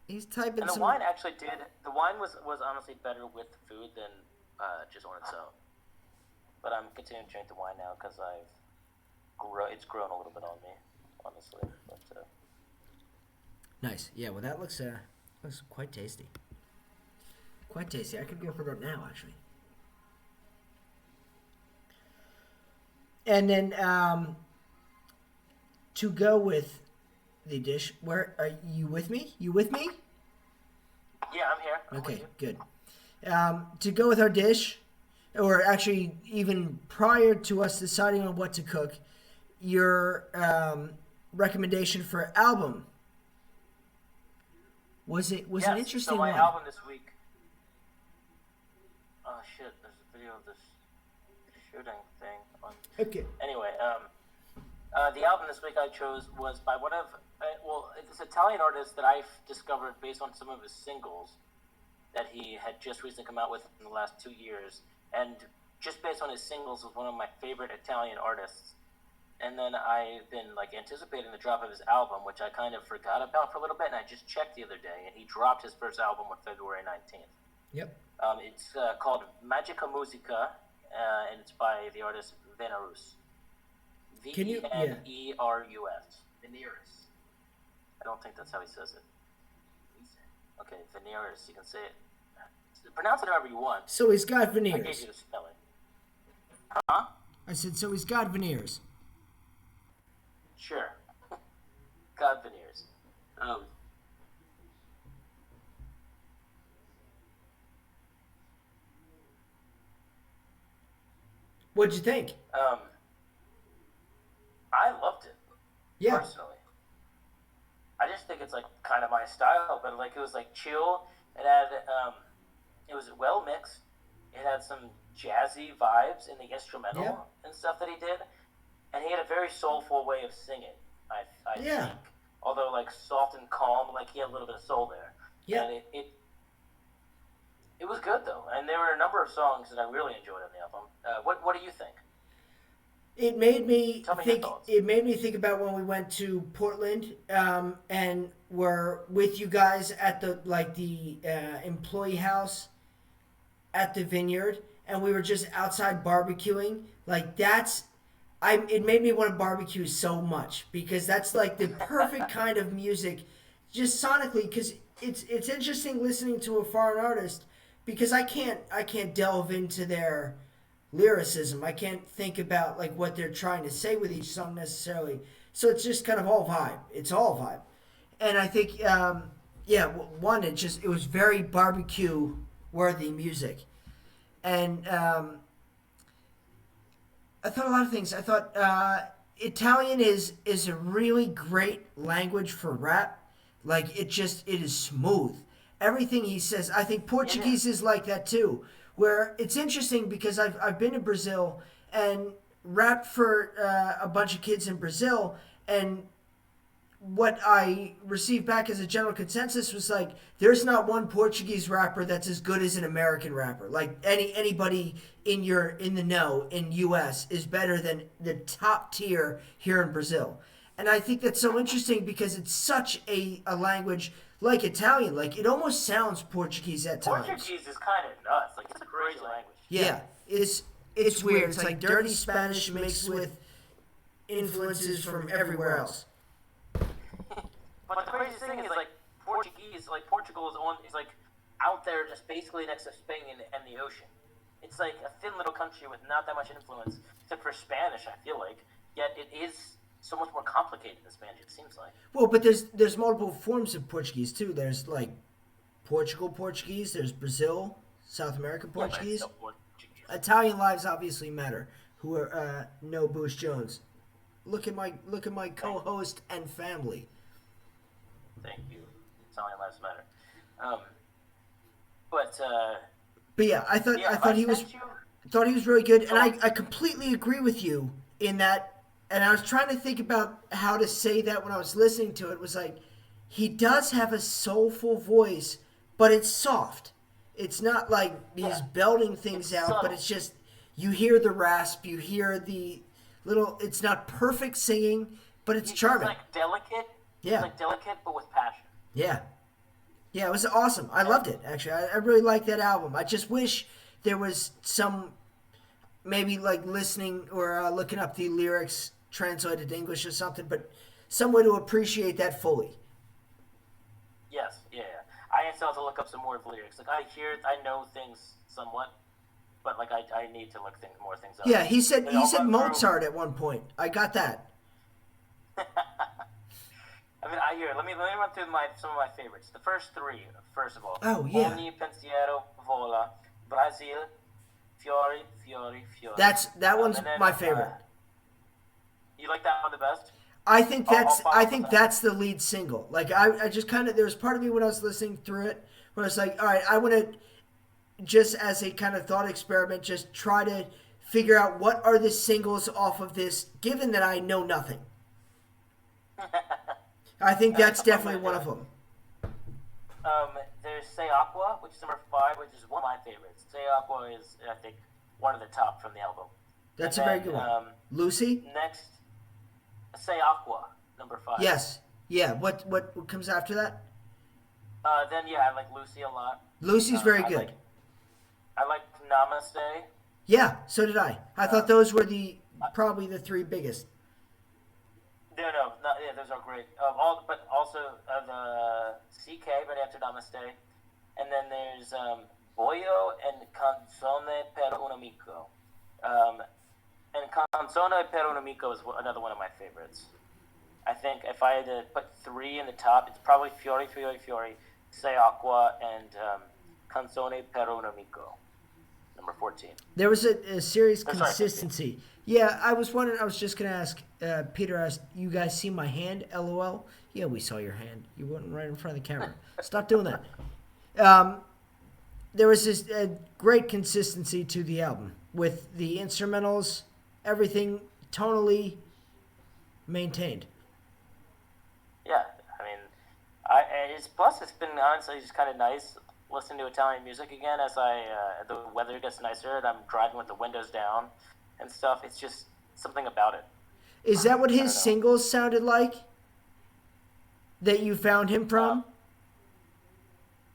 Speaker 2: he's typing
Speaker 1: and the
Speaker 2: some.
Speaker 1: wine actually did. The wine was honestly better with the food than just on its own. But I'm continuing to drink the wine now because it's grown a little bit on me, honestly. But
Speaker 2: Nice. Yeah. Well, that looks quite tasty. Quite tasty. I could go for that now, actually. And then to go with the dish, where are you with me? You with me?
Speaker 1: yeah, I'm here. I'm
Speaker 2: Okay,
Speaker 1: with you.
Speaker 2: good. To go with our dish, or actually even prior to us deciding on what to cook, your recommendation for album was an interesting
Speaker 1: so my
Speaker 2: one.
Speaker 1: album this week shit, there's a video of this shooting thing on.
Speaker 2: Okay.
Speaker 1: Anyway, the album this week I chose was by one of, this Italian artist that I've discovered based on some of his singles that he had just recently come out with in the last 2 years, and just based on his singles was one of my favorite Italian artists. And then I've been like anticipating the drop of his album, which I kind of forgot about for a little bit, and I just checked the other day, and he dropped his first album on February 19th.
Speaker 2: Yep.
Speaker 1: It's called Magica Musica, and it's by the artist Venerus. Venerus.
Speaker 4: Venerus.
Speaker 1: I don't think that's how he says it. Okay, Venerus. You can say it. Pronounce it however you want.
Speaker 2: So he's got
Speaker 1: I gave
Speaker 2: veneers.
Speaker 1: you the spelling. Huh?
Speaker 2: I said, so he's got veneers.
Speaker 1: Sure. God veneers.
Speaker 2: What'd you think?
Speaker 1: I loved it.
Speaker 2: Yeah.
Speaker 1: Personally. I just think it's like kind of my style, but like it was like chill. It had it was well mixed. It had some jazzy vibes in the instrumental and stuff that he did, and he had a very soulful way of singing. I think, although like soft and calm, like he had a little bit of soul there.
Speaker 2: Yeah.
Speaker 1: And it was good though, and there were a number of songs that I really enjoyed on the album. What do you think?
Speaker 2: It made me
Speaker 1: Tell me
Speaker 2: think.
Speaker 1: your thoughts.
Speaker 2: It made me think about when we went to Portland and were with you guys at the employee house at the vineyard, and we were just outside barbecuing. Like it made me want to barbecue so much because that's like the perfect kind of music, just sonically. Because it's interesting listening to a foreign artist because I can't delve into their lyricism. I can't think about like what they're trying to say with each song necessarily. So it's just kind of all vibe. It's all vibe. And I think it was very barbecue worthy music. And I thought a lot of things. I thought Italian is a really great language for rap. Like it is smooth. Everything he says. I think Portuguese is like that too. Where it's interesting because I've been to Brazil and rapped for a bunch of kids in Brazil, and what I received back as a general consensus was like there's not one Portuguese rapper that's as good as an American rapper. Like anybody in the know in US is better than the top tier here in Brazil. And I think that's so interesting because it's such a language like Italian. Like it almost sounds Portuguese at times.
Speaker 1: Portuguese is kind of nuts. Like it's a crazy language.
Speaker 2: Yeah, it's weird. It's like dirty Spanish mixed with influences from everywhere else.
Speaker 1: But the craziest thing is like Portuguese, like Portugal is like out there just basically next to Spain and the ocean. It's like a thin little country with not that much influence, except for Spanish, I feel like. Yet it is so much more complicated than Spanish, it seems like.
Speaker 2: Well, but there's multiple forms of Portuguese too. There's like Portugal Portuguese, there's Brazil, South American Portuguese.
Speaker 1: Yeah, Portuguese.
Speaker 2: Italian lives obviously matter. Who are no Boosh Jones. Look at my co-host and family.
Speaker 1: Thank you. Italian lives matter. But
Speaker 2: yeah, I thought he was really good, and I completely agree with you in that. And I was trying to think about how to say that when I was listening to it. It was like he does have a soulful voice, but it's soft. It's not like he's belting things out,
Speaker 1: subtle.
Speaker 2: but it's just you hear the rasp, you hear the little. It's not perfect singing, but it's charming.
Speaker 1: It's like delicate.
Speaker 2: Yeah.
Speaker 1: It's like delicate, but with passion.
Speaker 2: Yeah. Yeah, it was awesome. I loved it, actually. I really liked that album. I just wish there was some, maybe like listening or looking up the lyrics translated to English or something, but some way to appreciate that fully.
Speaker 1: Yes, yeah. I still have to look up some more lyrics. Like I know things somewhat, but like I need to look more things up.
Speaker 2: Yeah, he said
Speaker 1: I'll run
Speaker 2: Mozart at one point. I got that.
Speaker 1: I mean, let me run through some of my favorites. The first three, first of all.
Speaker 2: Oh, yeah.
Speaker 1: Ogni pensiero vola, Brasil, fiori, fiori, fiori.
Speaker 2: That one's
Speaker 1: and then,
Speaker 2: my favorite.
Speaker 1: You like that one the best?
Speaker 2: I think
Speaker 1: I'll follow
Speaker 2: that's the lead single. Like I just kind of there was part of me when I was listening through it where I was like, all right, I want to just as a kind of thought experiment, just try to figure out what are the singles off of this, given that I know nothing. I think that's definitely one of them.
Speaker 1: There's Say Aqua, which is number 5, which is one of my favorites. Say Aqua is, I think, one of the top from the album.
Speaker 2: That's a very good one. Lucy?
Speaker 1: Next, Say Aqua, number 5.
Speaker 2: Yes. Yeah. What comes after that?
Speaker 1: Then, yeah, I like Lucy a lot.
Speaker 2: Lucy's very good.
Speaker 1: I like Namaste.
Speaker 2: Yeah, so did I. I thought those were probably the 3 biggest.
Speaker 1: Yeah, those are great. But also the CK right after Namaste, and then there's Boyo and Canzone per un amico. And Canzone per un amico is another one of my favorites. I think if I had to put 3 in the top, it's probably Fiori, Fiori, Fiori, Say Aqua, and Canzone per un amico, number 14.
Speaker 2: There was a serious consistency. Yeah, I was wondering, I was just going to ask, Peter asked, you guys see my hand, LOL? Yeah, we saw your hand. You weren't right in front of the camera. Stop doing that. There was this great consistency to the album with the instrumentals, everything tonally maintained.
Speaker 1: Yeah, I mean, it's been honestly just kind of nice listening to Italian music again as the weather gets nicer and I'm driving with the windows down and stuff. It's just something about it.
Speaker 2: Is that what his singles sounded like? That you found him from?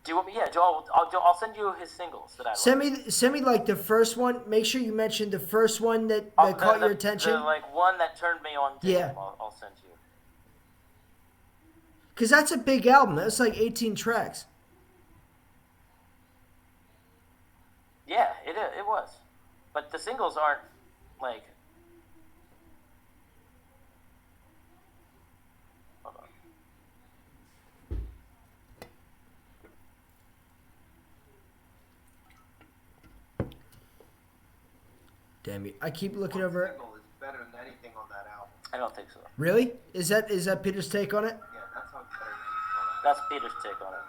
Speaker 1: Do you want me? Yeah, Joel. I'll send you his singles that I like.
Speaker 2: Send me like the first one. Make sure you mention the first one that caught your attention.
Speaker 1: The one that turned me on to him, I'll send you.
Speaker 2: Because that's a big album. That's like 18 tracks.
Speaker 1: Yeah, it was. But the singles aren't like... Hold on.
Speaker 2: Damn you. I keep looking over it.
Speaker 4: Single is better than anything on that album.
Speaker 1: I don't think so.
Speaker 2: Really? Is that Peter's take on it?
Speaker 4: Yeah, that's how it's better than anything on that.
Speaker 1: That's Peter's take on it.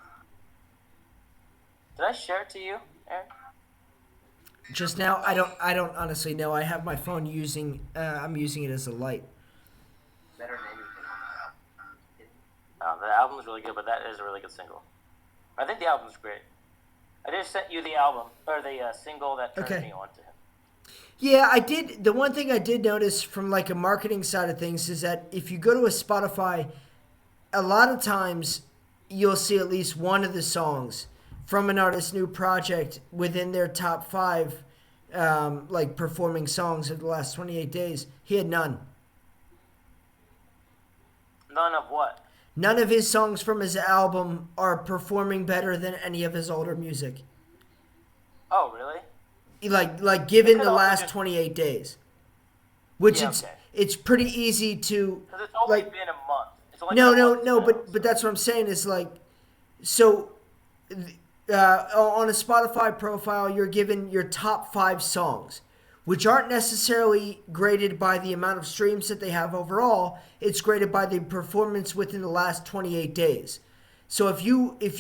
Speaker 1: Did I share it to you, Aaron?
Speaker 2: Just now, I don't honestly know. I have my phone I'm using it as a light.
Speaker 4: Better than anything on that album.
Speaker 1: The album's really good, but that is a really good single. I think the album's great. I just sent you the album, or the single that turned me on to him.
Speaker 2: Yeah, I did. The one thing I did notice from like a marketing side of things is that if you go to a Spotify, a lot of times you'll see at least one of the songs from an artist's new project within their top 5 like performing songs of the last 28 days. He had none.
Speaker 1: None of what?
Speaker 2: None of his songs from his album are performing better than any of his older music.
Speaker 1: Oh, really?
Speaker 2: Like given the last 28 days. Which it's pretty easy to...
Speaker 1: Because it's only been a month. It's only
Speaker 2: no, but that's what I'm saying is like... So... on a Spotify profile, you're given your top 5 songs, which aren't necessarily graded by the amount of streams that they have overall. It's graded by the performance within the last 28 days. So if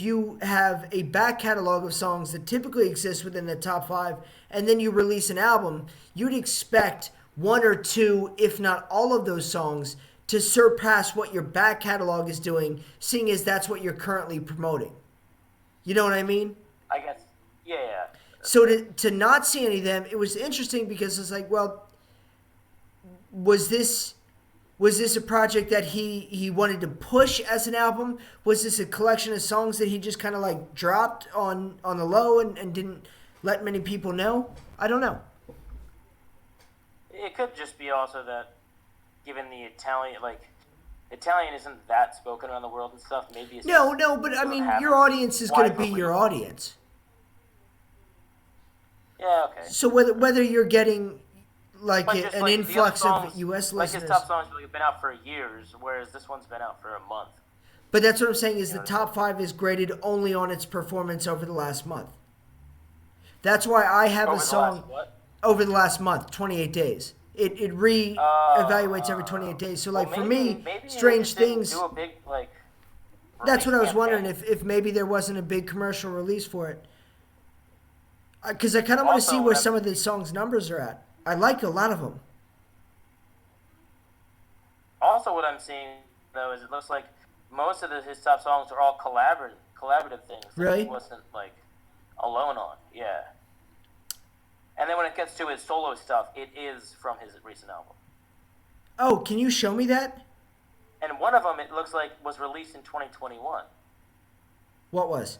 Speaker 2: you have a back catalog of songs that typically exist within the top 5, and then you release an album, you'd expect 1 or 2, if not all of those songs, to surpass what your back catalog is doing, seeing as that's what you're currently promoting. You know what I mean?
Speaker 1: I guess, yeah.
Speaker 2: So to not see any of them, it was interesting because it's like, well, was this a project that he wanted to push as an album? Was this a collection of songs that he just kind of like dropped on the low and didn't let many people know? I don't know.
Speaker 1: It could just be also that, given the Italian isn't that spoken around the world and stuff. Maybe it's
Speaker 2: no, but I mean, your audience is going to be your audience.
Speaker 1: Yeah, okay.
Speaker 2: So whether you're getting like an
Speaker 1: like
Speaker 2: influx
Speaker 1: songs,
Speaker 2: of U.S.
Speaker 1: like
Speaker 2: listeners,
Speaker 1: his top songs have been out for years, whereas this one's been out for a month.
Speaker 2: But that's what I'm saying is the top 5 is graded only on its performance over the last month. That's why I have a song over the last month, 28 days. It re-evaluates every 28 days. So, like, for me, Strange Things...
Speaker 1: Do a big, like,
Speaker 2: that's what I was wondering, if maybe there wasn't a big commercial release for it. Because I kind of want to
Speaker 1: Also,
Speaker 2: see where some of the song's numbers are at. I like a lot of them.
Speaker 1: Also, what I'm seeing though is it looks like most of his top songs are all collaborative things that
Speaker 2: Really?
Speaker 1: he wasn't like alone on. Yeah. And then when it gets to his solo stuff, it is from his recent album.
Speaker 2: Oh, can you show me that?
Speaker 1: And one of them, it looks like, was released in 2021.
Speaker 2: What was?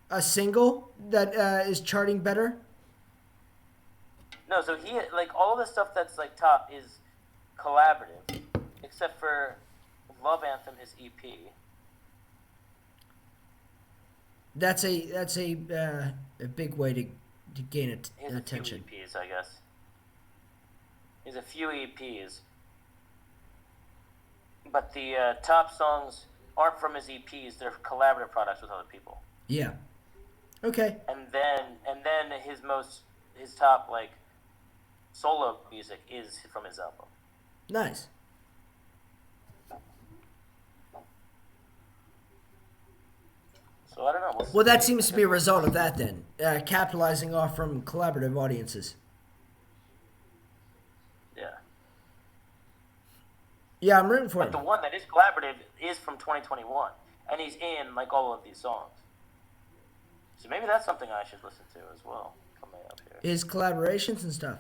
Speaker 2: A single that is charting better?
Speaker 1: No, so he, like, all the stuff that's, like, top is collaborative, except for Love Anthem, his EP.
Speaker 2: That's a big way to gain
Speaker 1: He has
Speaker 2: attention.
Speaker 1: a few EPs, I guess. He has a few EPs. But the top songs aren't from his EPs, they're collaborative products with other people.
Speaker 2: Yeah. Okay.
Speaker 1: And then his top, like, solo music is from his album.
Speaker 2: Nice.
Speaker 1: So I don't know.
Speaker 2: Well, that seems to be a result of that then, capitalizing off from collaborative audiences.
Speaker 1: Yeah.
Speaker 2: Yeah, I'm rooting for
Speaker 1: But
Speaker 2: him.
Speaker 1: the one that is collaborative is from 2021, and he's in like all of these songs. So maybe that's something I should listen to as well coming up here.
Speaker 2: His collaborations and stuff.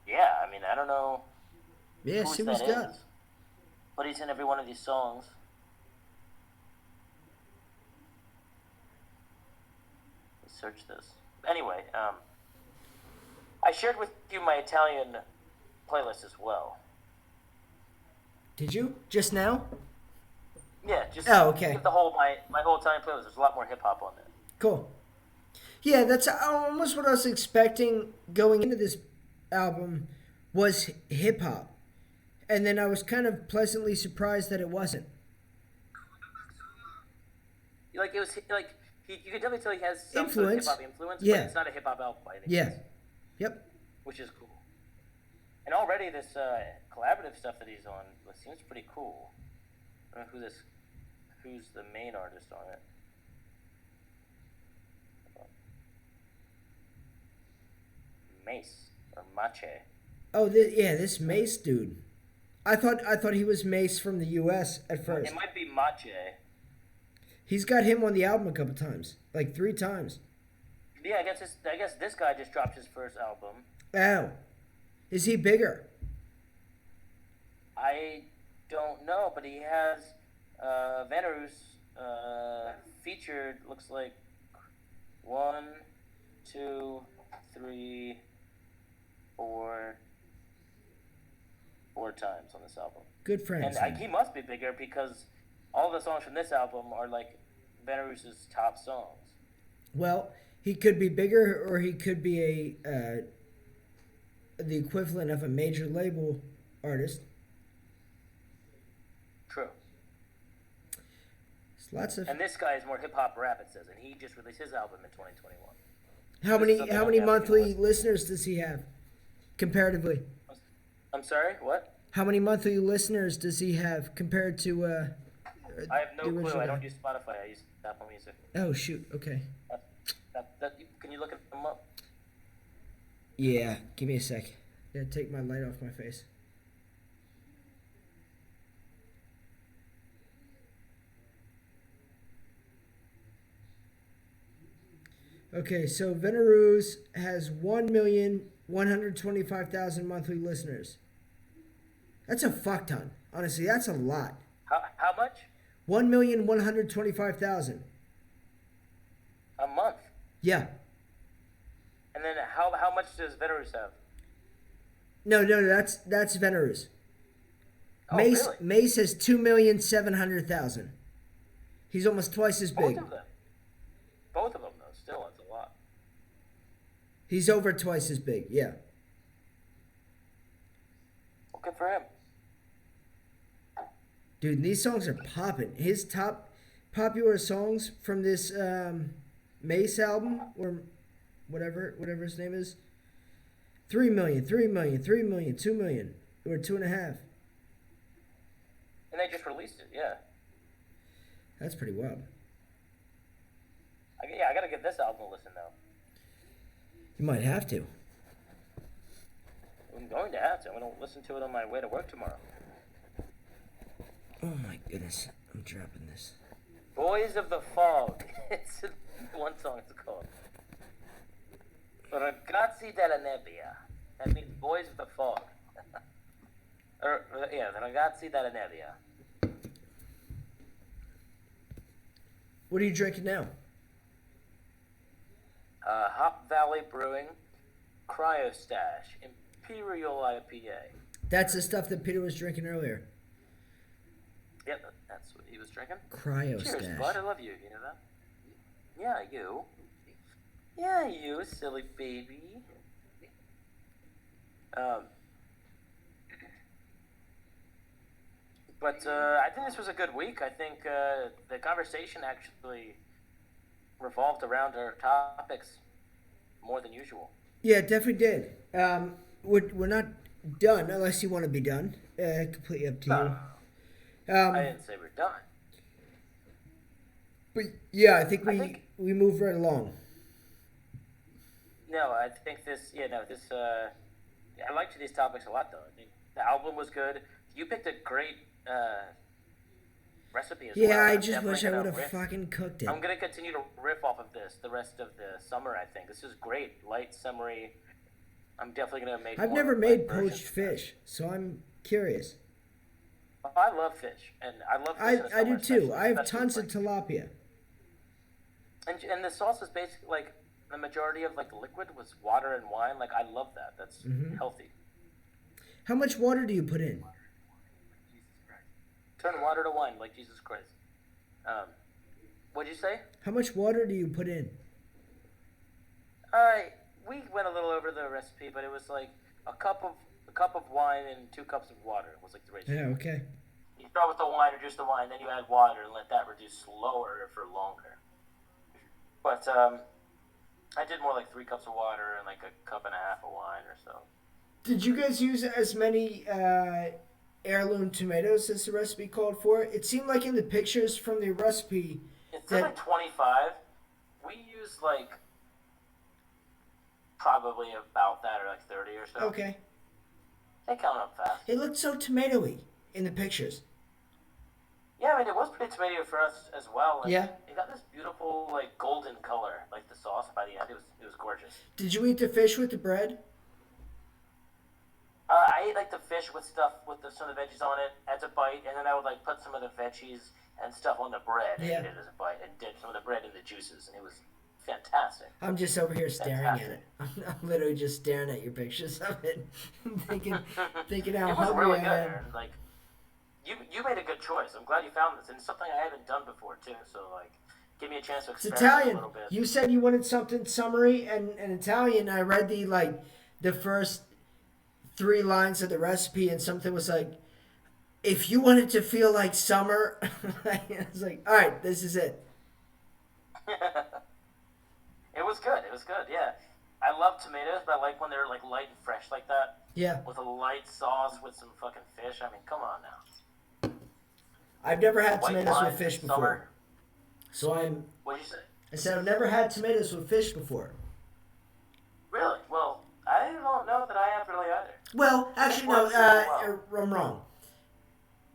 Speaker 1: Yeah, I mean I don't know
Speaker 2: Yeah,
Speaker 1: who
Speaker 2: see what
Speaker 1: that
Speaker 2: he's got.
Speaker 1: is, but he's in every one of these songs. Let's search this. Anyway, I shared with you my Italian playlist as well.
Speaker 2: Did you? Just now?
Speaker 1: Yeah, just
Speaker 2: Oh, okay.
Speaker 1: the whole my whole Italian playlist. There's a lot more hip hop on there.
Speaker 2: Cool. Yeah, that's almost what I was expecting going into this album was hip hop. And then I was kind of pleasantly surprised that it wasn't.
Speaker 1: Like it was like you could definitely tell he has some
Speaker 2: Influence.
Speaker 1: sort of hip hop influence,
Speaker 2: Yeah.
Speaker 1: but it's not a hip hop album by any
Speaker 2: Yeah.
Speaker 1: means,
Speaker 2: Yep.
Speaker 1: which is cool. And already this collaborative stuff that he's on seems pretty cool. I don't know who's the main artist on it. Mace or Mache.
Speaker 2: Oh, this Mace dude. I thought he was Mace from the U.S. at first.
Speaker 1: It might be Mache.
Speaker 2: He's got him on the album a couple times, like 3 times.
Speaker 1: Yeah, I guess this guy just dropped his first album.
Speaker 2: Oh, is he bigger?
Speaker 1: I don't know, but he has Venerus featured. Looks like 1, 2, 3, 4 times on this album.
Speaker 2: Good friends.
Speaker 1: And he must be bigger because all the songs from this album are like Venerus's top songs.
Speaker 2: Well, he could be bigger, or he could be the equivalent of a major label artist.
Speaker 1: True.
Speaker 2: There's lots of.
Speaker 1: And this guy is more hip hop rap, it says, and he just released his album in 2021.
Speaker 2: How
Speaker 1: this is
Speaker 2: many
Speaker 1: something
Speaker 2: how
Speaker 1: I'm
Speaker 2: many
Speaker 1: happy to
Speaker 2: monthly
Speaker 1: listen to.
Speaker 2: listeners does he have, comparatively?
Speaker 1: I'm sorry, what?
Speaker 2: How many monthly listeners does he have compared to?
Speaker 1: I have no
Speaker 2: the
Speaker 1: clue.
Speaker 2: original
Speaker 1: I
Speaker 2: guy?
Speaker 1: don't use Spotify. I use Apple Music.
Speaker 2: Oh shoot! Okay.
Speaker 1: Can you look at them up?
Speaker 2: Yeah. Give me a sec. Yeah, take my light off my face. Okay, so Venerus has 1,125,000 monthly listeners. That's a fuck ton. Honestly, that's a lot.
Speaker 1: How much?
Speaker 2: 1,125,000.
Speaker 1: A month.
Speaker 2: Yeah.
Speaker 1: And then how much does Venerus have?
Speaker 2: No, that's Venerus.
Speaker 1: Oh,
Speaker 2: Mace
Speaker 1: really?
Speaker 2: Mace has 2,700,000. He's almost twice as big.
Speaker 1: Both of them. Both of them, though. Still, that's a lot.
Speaker 2: He's over twice as big. Yeah.
Speaker 1: Well, good for him.
Speaker 2: Dude, these songs are popping. His top popular songs from this Mace album, or whatever his name is, 3 million, 3 million, 3 million, 2 million, or 2.5.
Speaker 1: And they just released it, yeah.
Speaker 2: That's pretty wild.
Speaker 1: I gotta give this album a listen though.
Speaker 2: You might have to.
Speaker 1: I'm going to have to. I'm gonna listen to it on my way to work tomorrow.
Speaker 2: Oh my goodness. I'm dropping this.
Speaker 1: Boys of the Fog. It's one song it's called. Ragazzi della Nebbia. That means Boys of the Fog. Ragazzi della Nebbia.
Speaker 2: What are you drinking now?
Speaker 1: Hop Valley Brewing, Cryo Stash, Imperial IPA.
Speaker 2: That's the stuff that Peter was drinking earlier.
Speaker 1: Yep, that's what he was drinking.
Speaker 2: Cryo
Speaker 1: Cheers,
Speaker 2: Stash.
Speaker 1: bud. I love you. You know that? Yeah, you. Yeah, you, silly baby. But I think this was a good week. I think the conversation actually revolved around our topics more than usual.
Speaker 2: Yeah, it definitely did. We're not done unless you want to be done. Completely up to you.
Speaker 1: I didn't say we're done.
Speaker 2: But yeah, I think we moved right along.
Speaker 1: No, I think this. Yeah, no, this. I liked these topics a lot, though. I think the album was good. You picked a great recipe as well.
Speaker 2: Yeah, I
Speaker 1: I'm
Speaker 2: just
Speaker 1: definitely
Speaker 2: wish I
Speaker 1: gonna
Speaker 2: would have
Speaker 1: riff.
Speaker 2: fucking cooked it.
Speaker 1: I'm gonna continue to riff off of this the rest of the summer. I think this is great, light, summery. I'm definitely gonna make.
Speaker 2: I've
Speaker 1: more
Speaker 2: never
Speaker 1: light
Speaker 2: made
Speaker 1: versions
Speaker 2: poached
Speaker 1: of that.
Speaker 2: fish, so I'm curious.
Speaker 1: I love fish, and I love. Fish in the
Speaker 2: I do
Speaker 1: summer,
Speaker 2: too.
Speaker 1: especially-
Speaker 2: I have
Speaker 1: especially
Speaker 2: tons of
Speaker 1: spring.
Speaker 2: tilapia.
Speaker 1: And the sauce is basically like the majority of like the liquid was water and wine. Like I love that. That's
Speaker 2: Mm-hmm.
Speaker 1: healthy.
Speaker 2: How much water do you put in?
Speaker 4: Jesus Christ.
Speaker 1: Turn water to wine like Jesus Christ. What'd you say?
Speaker 2: How much water do you put in?
Speaker 1: We went a little over the recipe, but it was like a cup of wine and 2 cups of water was like the ratio.
Speaker 2: Yeah, okay.
Speaker 1: You start with the wine, reduce the wine, then you add water and let that reduce slower for longer. But I did more like 3 cups of water and like a cup and a half of wine or so.
Speaker 2: Did you guys use as many heirloom tomatoes as the recipe called for? It seemed like in the pictures from the recipe
Speaker 1: It said like 25. We used like probably about that or like 30 or so.
Speaker 2: Okay.
Speaker 1: They count up fast.
Speaker 2: It looked so tomatoey in the pictures.
Speaker 1: Yeah, I mean, it was pretty tomato for us as well. And
Speaker 2: Yeah.
Speaker 1: It got this beautiful, like, golden color, like the sauce by the end. It was gorgeous.
Speaker 2: Did you eat the fish with the bread?
Speaker 1: I ate, like, the fish with stuff, with some of the veggies on it as a bite, and then I would, like, put some of the veggies and stuff on the bread and
Speaker 2: Yeah.
Speaker 1: eat it as a bite, and dip some of the bread in the juices, and it was fantastic.
Speaker 2: I'm just over here staring
Speaker 1: Fantastic.
Speaker 2: at it. I'm literally just staring at your pictures of it, thinking how
Speaker 1: It was
Speaker 2: hungry
Speaker 1: really
Speaker 2: I
Speaker 1: good,
Speaker 2: am.
Speaker 1: Aaron. Like, you made a good choice. I'm glad you found this, and it's something I haven't done before, too, so, like, give me a chance to
Speaker 2: It's
Speaker 1: experiment a
Speaker 2: Italian.
Speaker 1: little bit.
Speaker 2: You said you wanted something summery and Italian. I read the first 3 lines of the recipe, and something was like, if you want it to feel like summer, I was like, all right, this is it.
Speaker 1: It was good. It was good. Yeah, I love tomatoes, but I like when they're like light and fresh like that.
Speaker 2: Yeah.
Speaker 1: With a light sauce with some fucking fish. I mean, come on now.
Speaker 2: I've never had
Speaker 1: White
Speaker 2: tomatoes
Speaker 1: wine
Speaker 2: with fish
Speaker 1: in
Speaker 2: before.
Speaker 1: summer.
Speaker 2: So
Speaker 1: What'd you say?
Speaker 2: I said I've never had tomatoes with fish before.
Speaker 1: Really? Well, I don't know that I have really either.
Speaker 2: Well, actually, no,
Speaker 1: Works really well.
Speaker 2: I'm wrong.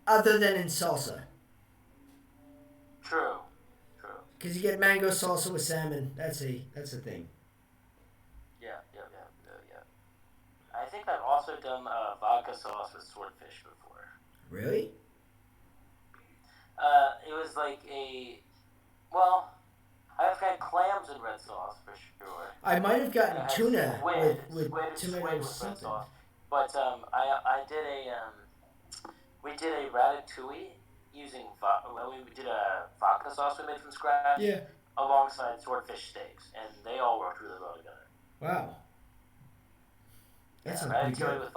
Speaker 2: Other than in salsa.
Speaker 1: True. True.
Speaker 2: Because you get mango salsa with salmon. That's a thing.
Speaker 1: Yeah. I think I've also done vodka sauce with swordfish before.
Speaker 2: Really?
Speaker 1: It was like I've had clams in red sauce for sure.
Speaker 2: I might have gotten
Speaker 1: And I had
Speaker 2: tuna
Speaker 1: squid
Speaker 2: with
Speaker 1: with
Speaker 2: tomato
Speaker 1: red
Speaker 2: something.
Speaker 1: sauce. But I did we did a ratatouille using we did a vodka sauce we made from scratch.
Speaker 2: Yeah.
Speaker 1: Alongside swordfish steaks, and they all worked really well together.
Speaker 2: Wow. That sounds pretty
Speaker 1: Ratatouille
Speaker 2: good.
Speaker 1: with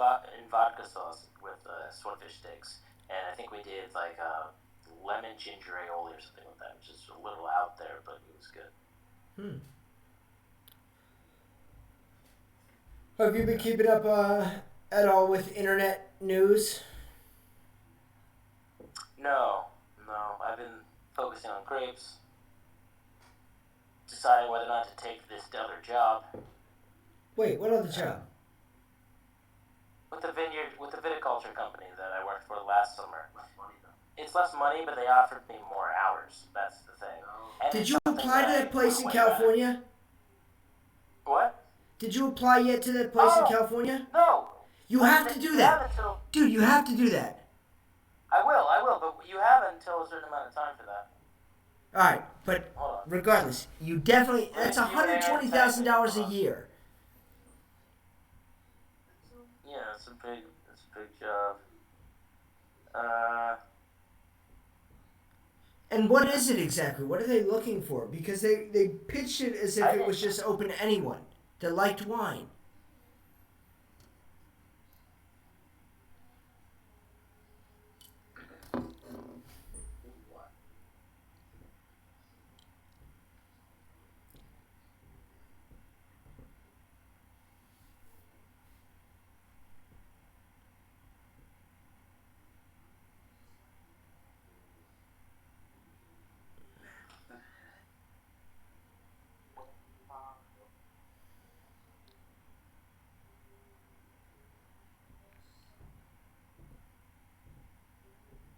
Speaker 1: vodka sauce with swordfish steaks, and I think we did like lemon ginger aioli or something like that, which is a little out there, but it was good.
Speaker 2: Have you been keeping up at all with internet news?
Speaker 1: No, I've been focusing on grapes, deciding whether or not to take this other job
Speaker 2: Wait, what other job?
Speaker 1: with the viticulture company that I worked for last summer.
Speaker 4: Less money though.
Speaker 1: It's less money, but they offered me more hours. That's the thing. And
Speaker 2: Did
Speaker 1: it's
Speaker 2: you
Speaker 1: something
Speaker 2: apply to
Speaker 1: I
Speaker 2: that place in
Speaker 1: went back.
Speaker 2: California?
Speaker 1: What?
Speaker 2: Did you apply yet to that place in
Speaker 1: Oh.
Speaker 2: California?
Speaker 1: No.
Speaker 2: You have to do that.
Speaker 1: Until,
Speaker 2: Dude, you have to do that.
Speaker 1: I will, but you have until a certain amount of time for that.
Speaker 2: Alright, but
Speaker 1: Hold on.
Speaker 2: regardless, you definitely, that's $120,000 a year.
Speaker 1: Yeah, it's a big job.
Speaker 2: And what is it exactly? What are they looking for? Because they pitched it as if it was just open to anyone that liked wine.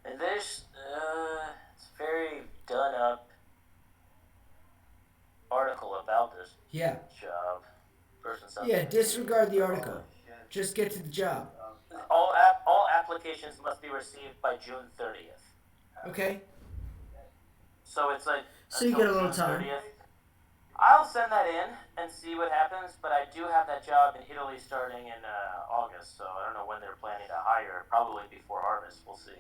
Speaker 1: And there's it's a very done up article about this
Speaker 2: Yeah.
Speaker 1: job.
Speaker 2: Yeah, disregard the article. Just get to the job.
Speaker 1: All applications must be received by June 30th.
Speaker 2: Okay?
Speaker 1: So it's like
Speaker 2: So you
Speaker 1: until
Speaker 2: get a little
Speaker 1: June
Speaker 2: time.
Speaker 1: 30th. I'll send that in and see what happens, but I do have that job in Italy starting in August, so I don't know when they're planning to hire. Probably before harvest. We'll see.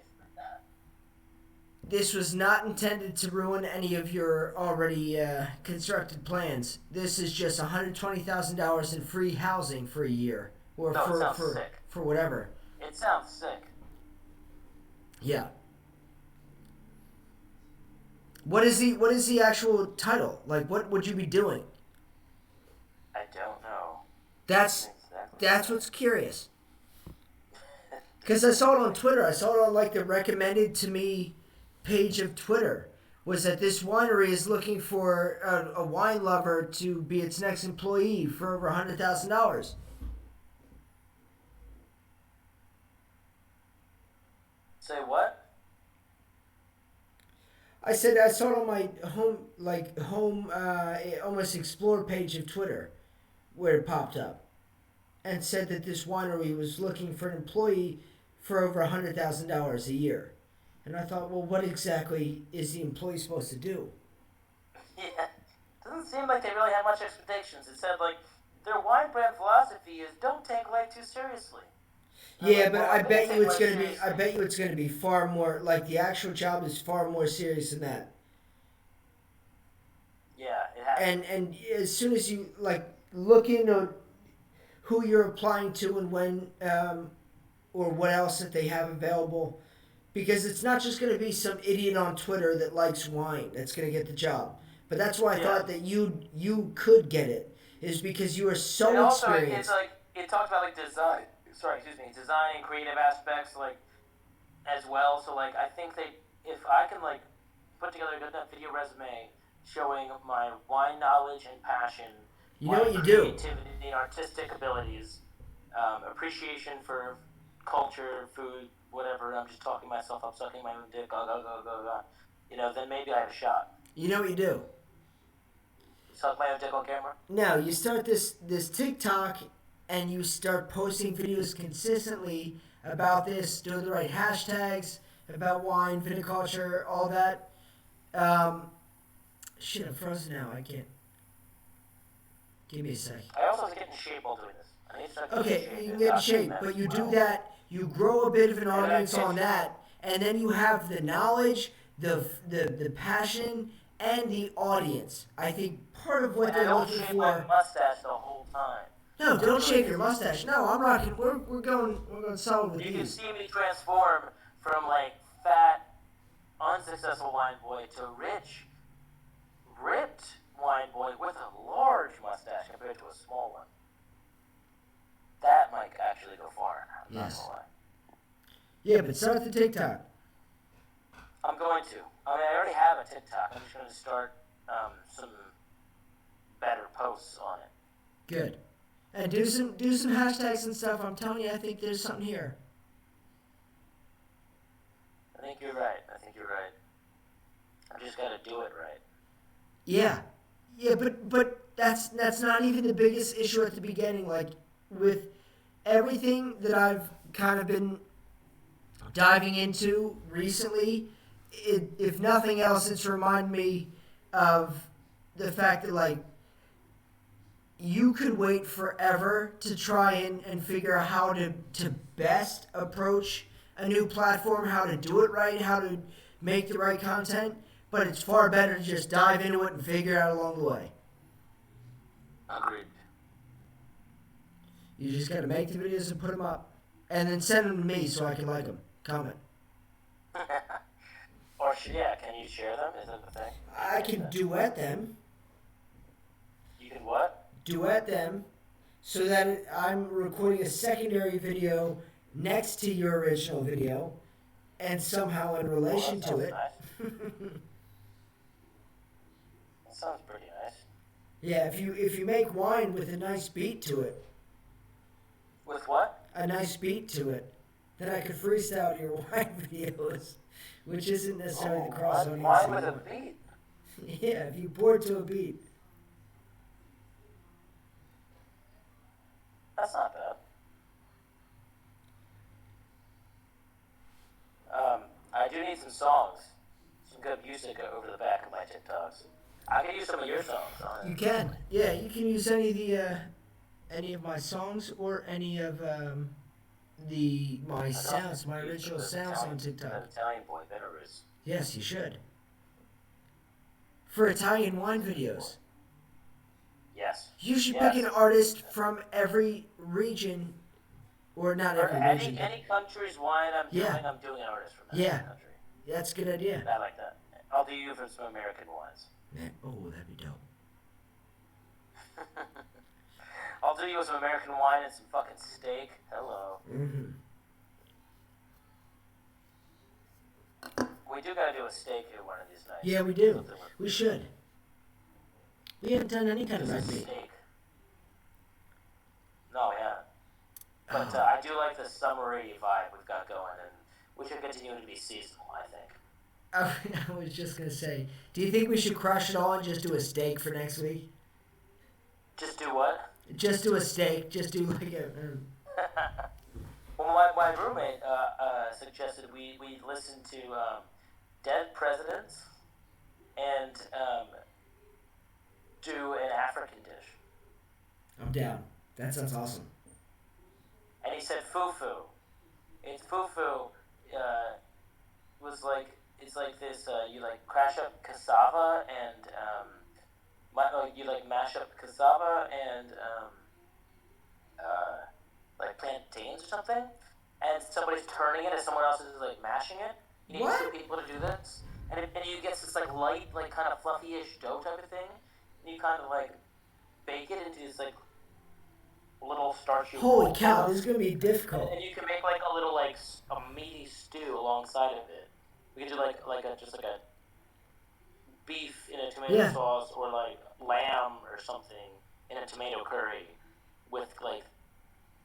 Speaker 2: This was not intended to ruin any of your already constructed plans. This is just $120,000 in free housing for a year, or
Speaker 1: No, it sounds
Speaker 2: for
Speaker 1: sick.
Speaker 2: for whatever.
Speaker 1: It sounds sick.
Speaker 2: Yeah. What is the actual title? Like, what would you be doing?
Speaker 1: I don't know.
Speaker 2: That's
Speaker 1: Exactly.
Speaker 2: what's curious. Because I saw it on Twitter. I saw it on like the recommended to me page of Twitter. Was that this winery is looking for a wine lover to be its next employee for over $100,000.
Speaker 1: Say what?
Speaker 2: I said I saw it on my home almost explore page of Twitter, where it popped up, and said that this winery was looking for an employee for over $100,000 a year. And I thought, well, what exactly is the employee supposed to do?
Speaker 1: Yeah. Doesn't seem like they really have much expectations. It said like their wine brand philosophy is don't take life too seriously.
Speaker 2: Yeah, but I
Speaker 1: They
Speaker 2: bet
Speaker 1: take
Speaker 2: you it's
Speaker 1: life
Speaker 2: gonna be.
Speaker 1: seriously.
Speaker 2: I bet you it's gonna be far more. Like the actual job is far more serious than that.
Speaker 1: Yeah, it has.
Speaker 2: And as soon as you like look into who you're applying to and when, or what else that they have available, because it's not just going to be some idiot on Twitter that likes wine that's going to get the job. But that's why I thought that you could get it, is because you are so
Speaker 1: and also,
Speaker 2: experienced.
Speaker 1: it's like it talks about like design. Design and creative aspects like as well. So like I think if I can like put together a good enough video resume showing my wine knowledge and passion,
Speaker 2: You know what you do.
Speaker 1: creativity and artistic abilities, appreciation for culture, food, whatever. I'm just talking myself up, sucking my own dick, then maybe I have a shot.
Speaker 2: You know what you do.
Speaker 1: Suck my own dick on camera.
Speaker 2: Now you start this TikTok, and you start posting videos consistently about this, doing the right hashtags about wine, viticulture, all that. Shit, I'm frozen now. I can't. Give me a sec.
Speaker 1: I also have to get in shape while doing this. I need to start getting
Speaker 2: Okay,
Speaker 1: in shape.
Speaker 2: you can get in shape, but you do that. You grow a bit of an audience on that, and then you have the knowledge, the passion, and the audience. I think part of what
Speaker 1: And I
Speaker 2: they're
Speaker 1: don't
Speaker 2: looking
Speaker 1: shave my
Speaker 2: for.
Speaker 1: mustache the whole time.
Speaker 2: No, don't shave your mustache. No, I'm rocking. We're going solid with
Speaker 1: You can
Speaker 2: these.
Speaker 1: see me transform from like fat, unsuccessful wine boy to rich, ripped wine boy with a large mustache compared to a small one. That might actually go far. I'm
Speaker 2: Yes.
Speaker 1: not gonna lie.
Speaker 2: Yeah, but start the TikTok.
Speaker 1: I'm going to. I mean, I already have a TikTok. I'm just going to start some better posts on it.
Speaker 2: Good. And do some hashtags and stuff. I'm telling you, I think there's something here.
Speaker 1: I think you're right. I just got to do it right.
Speaker 2: Yeah. Yeah, but that's not even the biggest issue at the beginning. Like, with everything that I've kind of been diving into recently, if nothing else, it's reminded me of the fact that, like, you could wait forever to try and figure out how to best approach a new platform, how to do it right, how to make the right content, but it's far better to just dive into it and figure it out along the way.
Speaker 1: Agreed.
Speaker 2: You just gotta make the videos and put them up. And then send them to me so I can like them. Comment.
Speaker 1: Or, yeah, can you share them? Is that the thing?
Speaker 2: I can duet them.
Speaker 1: You can what?
Speaker 2: Duet them so that I'm recording a secondary video next to your original video and somehow in relation to it.
Speaker 1: Nice. That sounds pretty nice.
Speaker 2: Yeah, if you make wine with a nice beat to it.
Speaker 1: With what?
Speaker 2: A nice beat to it. Then I could freestyle your wine videos, which isn't necessarily the cross audience.
Speaker 1: Wine with a beat?
Speaker 2: Yeah, if you board to a beat.
Speaker 1: That's not bad. I do need some songs. Some good music over the back of my TikToks. I can use some of your songs on it.
Speaker 2: You can. Yeah, you can use any of my songs or any of my sounds, my original sounds on TikTok.
Speaker 1: That Italian boy, Venerus.
Speaker 2: Yes, you should. For Italian wine videos.
Speaker 1: Yes.
Speaker 2: You should pick an artist from every region, or not every region.
Speaker 1: Any country's wine I'm doing an artist from that country.
Speaker 2: That's a good idea.
Speaker 1: I like that. I'll do you from some American wines.
Speaker 2: That'd be dope.
Speaker 1: I'll do you with some American wine and some fucking steak. Hello.
Speaker 2: Mm-hmm.
Speaker 1: We do gotta do a steak here one of these nights.
Speaker 2: Yeah, we do. We should. We haven't done any kind of red meat.
Speaker 1: Steak. No, we haven't. But I do like the summery vibe we've got going, and we should continue to be seasonal, I think.
Speaker 2: I was just going to say, do you think we should crush it all and just do a steak for next week?
Speaker 1: Just do what?
Speaker 2: Just do a steak. Just do like a...
Speaker 1: Well, my roommate suggested we listen to Dead Presidents and do an African dish.
Speaker 2: I'm down. That sounds awesome.
Speaker 1: And he said fufu. It's fufu. Was like it's like this. You like crash up cassava and you like mash up cassava and like plantains or something, and somebody's turning it and someone else is like mashing it. You need two people to do this, and you get this like light, like kind of fluffy-ish dough type of thing, and you kind of like bake it into this like little starchy.
Speaker 2: Holy cow! This is gonna be difficult.
Speaker 1: And you can make like a little like a meaty stew alongside of it. We could do like a beef in a tomato sauce, or like lamb or something in a tomato curry with like,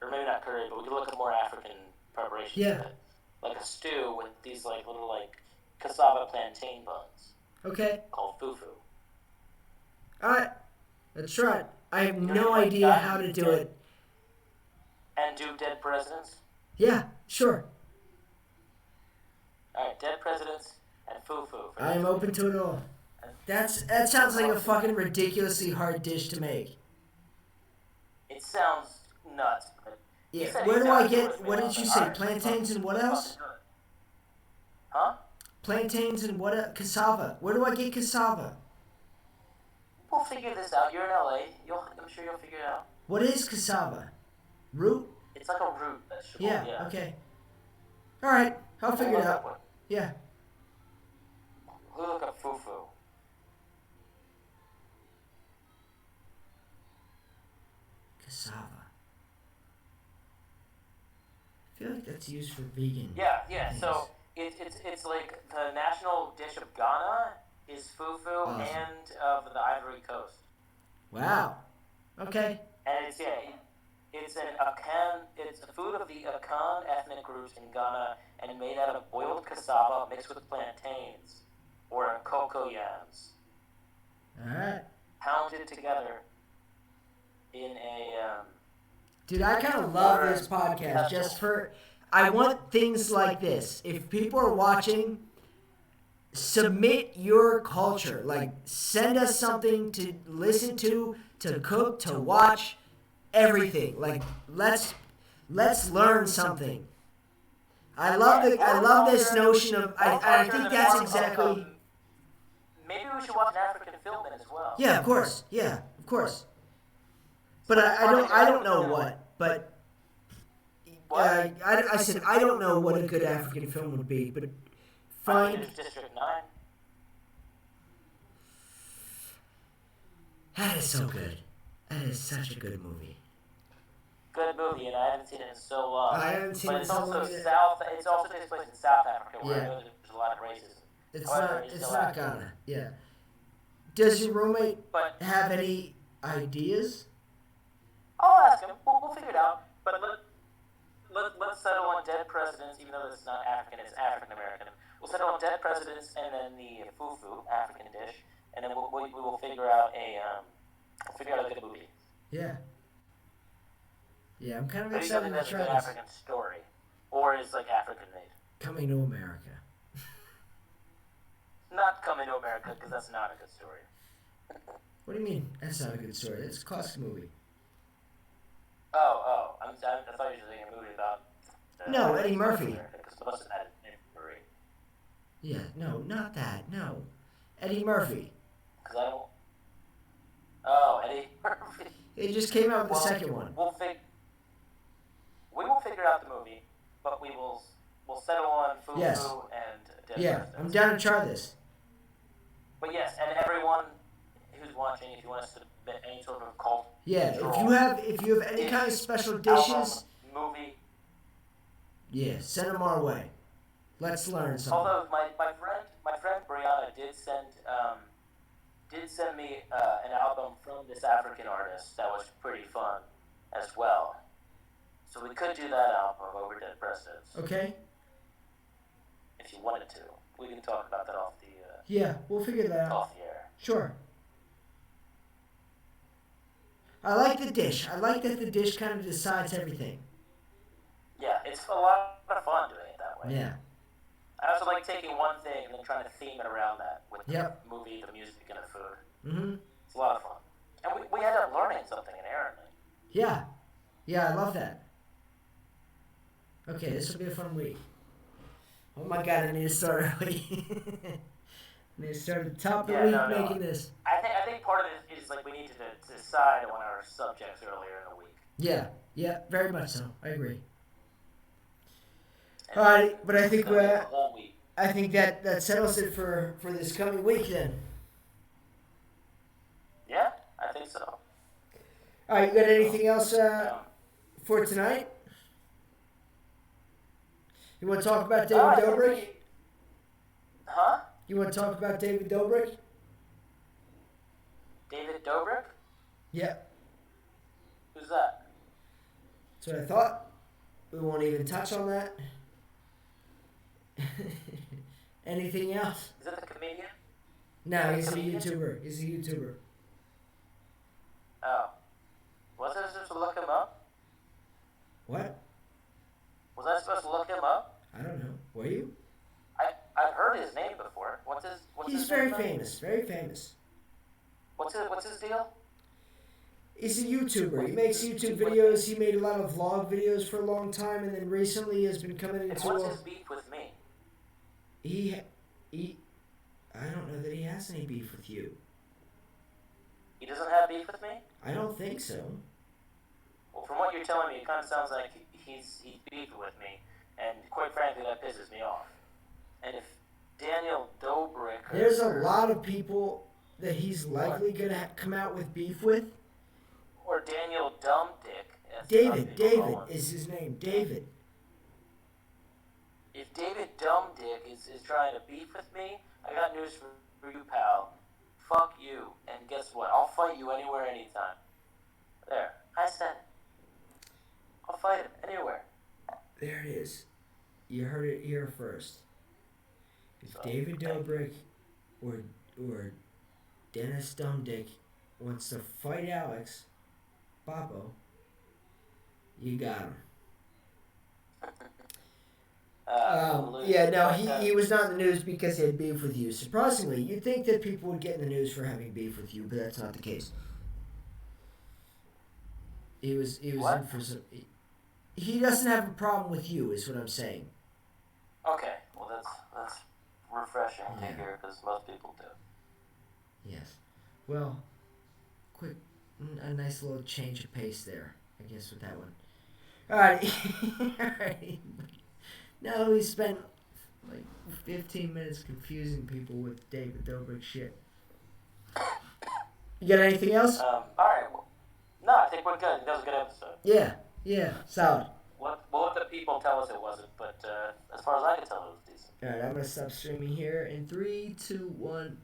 Speaker 1: or maybe not curry, but we could look at more African preparations.
Speaker 2: Yeah.
Speaker 1: Of it. Like a stew with these like little like cassava plantain buns.
Speaker 2: Okay.
Speaker 1: Called fufu.
Speaker 2: Alright. Let's try it. I have no idea how to do it.
Speaker 1: And do Dead Presidents?
Speaker 2: Yeah, sure.
Speaker 1: Alright, Dead Presidents and fufu.
Speaker 2: I am open to it all. That sounds like a fucking ridiculously hard dish to make.
Speaker 1: It sounds nuts. But
Speaker 2: yeah. Where do I get? What did you say? Plantains and what else?
Speaker 1: Huh?
Speaker 2: Plantains and what? Cassava. Where do I get cassava?
Speaker 1: We'll figure this out. You're in LA. I'm sure you'll figure it out.
Speaker 2: What is cassava? Root?
Speaker 1: It's like a root vegetable.
Speaker 2: Yeah. Okay. All right. I'll figure it out. Yeah.
Speaker 1: We'll look up fufu.
Speaker 2: Cassava. I feel like that's used for vegan.
Speaker 1: Yeah.
Speaker 2: things.
Speaker 1: So It's like the national dish of Ghana is fufu
Speaker 2: Awesome.
Speaker 1: and of the Ivory Coast.
Speaker 2: Wow. Okay.
Speaker 1: And it's it's a food of the Akan ethnic groups in Ghana and made out of boiled cassava mixed with plantains or cocoa yams,
Speaker 2: All right.
Speaker 1: pounded together in a
Speaker 2: Dude, I kind of love this podcast just for. I want things like this. If people are watching, submit your culture. Like, send us something to listen to cook, to watch, everything. Like, let's learn something. I love this notion of. I think that's exactly.
Speaker 1: Maybe we should watch an African film then as well.
Speaker 2: Yeah, of course. Yeah, of course. But I don't know what. But I said I don't know what a good African film would be. But find.
Speaker 1: District 9.
Speaker 2: That is so good. That is such a good movie.
Speaker 1: Good movie, and I haven't seen it in so long.
Speaker 2: I haven't seen it in so long
Speaker 1: But
Speaker 2: either.
Speaker 1: it's also takes place in South Africa, where
Speaker 2: Yeah.
Speaker 1: I know there's a lot of racism.
Speaker 2: It's
Speaker 1: However,
Speaker 2: not. It's
Speaker 1: still
Speaker 2: not
Speaker 1: active.
Speaker 2: Ghana. Yeah. Does your roommate
Speaker 1: But
Speaker 2: have any ideas?
Speaker 1: I'll ask him. We'll figure it out. But let's settle on dead presidents, even though it's not African, it's African American. We'll settle on dead presidents and then the fufu, African dish, and then we will figure out a good movie.
Speaker 2: Yeah. Yeah, I'm kind of
Speaker 1: Maybe something
Speaker 2: excited to
Speaker 1: that's a
Speaker 2: try
Speaker 1: good
Speaker 2: this.
Speaker 1: African story, or is like African made.
Speaker 2: Coming to America.
Speaker 1: Not Coming to America, because that's not a good story.
Speaker 2: What do you mean? That's not a good story. It's a classic movie.
Speaker 1: I thought you were saying a movie about.
Speaker 2: No, Eddie Murphy.
Speaker 1: Because most of that is Murray.
Speaker 2: Yeah, no, not that. No. Eddie Murphy.
Speaker 1: Because I don't. Oh, Eddie Murphy.
Speaker 2: It just came out with the second one.
Speaker 1: We will figure out the movie, but we'll settle on fufu
Speaker 2: Yes.
Speaker 1: and dead
Speaker 2: Yeah,
Speaker 1: presidents.
Speaker 2: I'm down to try this.
Speaker 1: But yes, and everyone who's watching, if you want to submit any sort of cult,
Speaker 2: Yeah, if you have any kind of special dishes,
Speaker 1: movie.
Speaker 2: yeah, send them our way. Let's learn something.
Speaker 1: Although my friend Brianna did send me an album from this African artist that was pretty fun as well. So we could do that album over Dead Presidents
Speaker 2: Okay?
Speaker 1: if you wanted to. We can talk about that off the
Speaker 2: Yeah, we'll figure that out.
Speaker 1: off the air.
Speaker 2: Sure. I like the dish. I like that the dish kind of decides everything.
Speaker 1: Yeah, it's a lot of fun doing it that way.
Speaker 2: Yeah.
Speaker 1: I also like taking one thing and then trying to theme it around that with
Speaker 2: Yep.
Speaker 1: the movie, the music, and the food.
Speaker 2: Mm-hmm.
Speaker 1: It's a lot of fun. And we ended up learning something in Aaron.
Speaker 2: Yeah. Yeah, I love that. Okay, this will be a fun week. Oh my god, I need to start early. I need to start at the top of the week making this.
Speaker 1: I think part of it is like we need to decide on our subjects earlier in the week.
Speaker 2: Yeah, very much so. I agree.
Speaker 1: And
Speaker 2: Alright, but I think
Speaker 1: the whole week.
Speaker 2: I think that settles it for this coming week then.
Speaker 1: Yeah, I think so.
Speaker 2: Alright, you got anything else for tonight? You want to talk about David Dobrik?
Speaker 1: Huh?
Speaker 2: You want to talk about David Dobrik?
Speaker 1: David Dobrik?
Speaker 2: Yeah,
Speaker 1: Who's that?
Speaker 2: that's what I thought. We won't even touch on that. Anything else?
Speaker 1: Is that the comedian?
Speaker 2: No, he's a YouTuber. He's a YouTuber.
Speaker 1: Oh. Was I supposed to look him up?
Speaker 2: What?
Speaker 1: Was I supposed to look him up?
Speaker 2: I don't know. Were you?
Speaker 1: I've heard his name before. What's
Speaker 2: He's
Speaker 1: his
Speaker 2: very
Speaker 1: name?
Speaker 2: famous. Very famous.
Speaker 1: What's his deal?
Speaker 2: He's a YouTuber. He makes YouTube videos. He made a lot of vlog videos for a long time, and then recently has been coming
Speaker 1: And
Speaker 2: into
Speaker 1: what's his beef with me?
Speaker 2: he. I don't know that he has any beef with you.
Speaker 1: He doesn't have beef with me?
Speaker 2: I don't think so.
Speaker 1: Well, from what you're telling me, it kind of sounds like he's beefing with me, and quite frankly, that pisses me off. And if Daniel Dobrik...
Speaker 2: There's a lot of people that he's likely gonna come out with beef with.
Speaker 1: Or Daniel Dumbdick. as
Speaker 2: David
Speaker 1: some people call him.
Speaker 2: is his name. David.
Speaker 1: If David Dumbdick is trying to beef with me, I got news for you, pal. Fuck you. And guess what? I'll fight you anywhere, anytime. There. I said it. I'll fight him anywhere.
Speaker 2: There it is. You heard it here first. If
Speaker 1: So,
Speaker 2: David Dobrik or Dennis Dumdick wants to fight Alex Babo, you got him. Yeah, no, he was not in the news because he had beef with you. Surprisingly, you'd think that people would get in the news for having beef with you, but that's not the case. He was
Speaker 1: What?
Speaker 2: in for some. He doesn't have a problem with you, is what I'm saying.
Speaker 1: Okay, well that's refreshing to
Speaker 2: Yeah.
Speaker 1: hear because most people do.
Speaker 2: Yes. Well, a nice little change of pace there, I guess, with that one. All right. All right. Now that we spent like 15 minutes confusing people with David Dobrik shit. You got anything else?
Speaker 1: All right. Well, no, I think we're good. That was a good episode.
Speaker 2: Yeah, solid.
Speaker 1: We'll let the people tell us it wasn't, but as far as I can tell, it was decent.
Speaker 2: All right, I'm gonna stop streaming here in 3, 2, 1.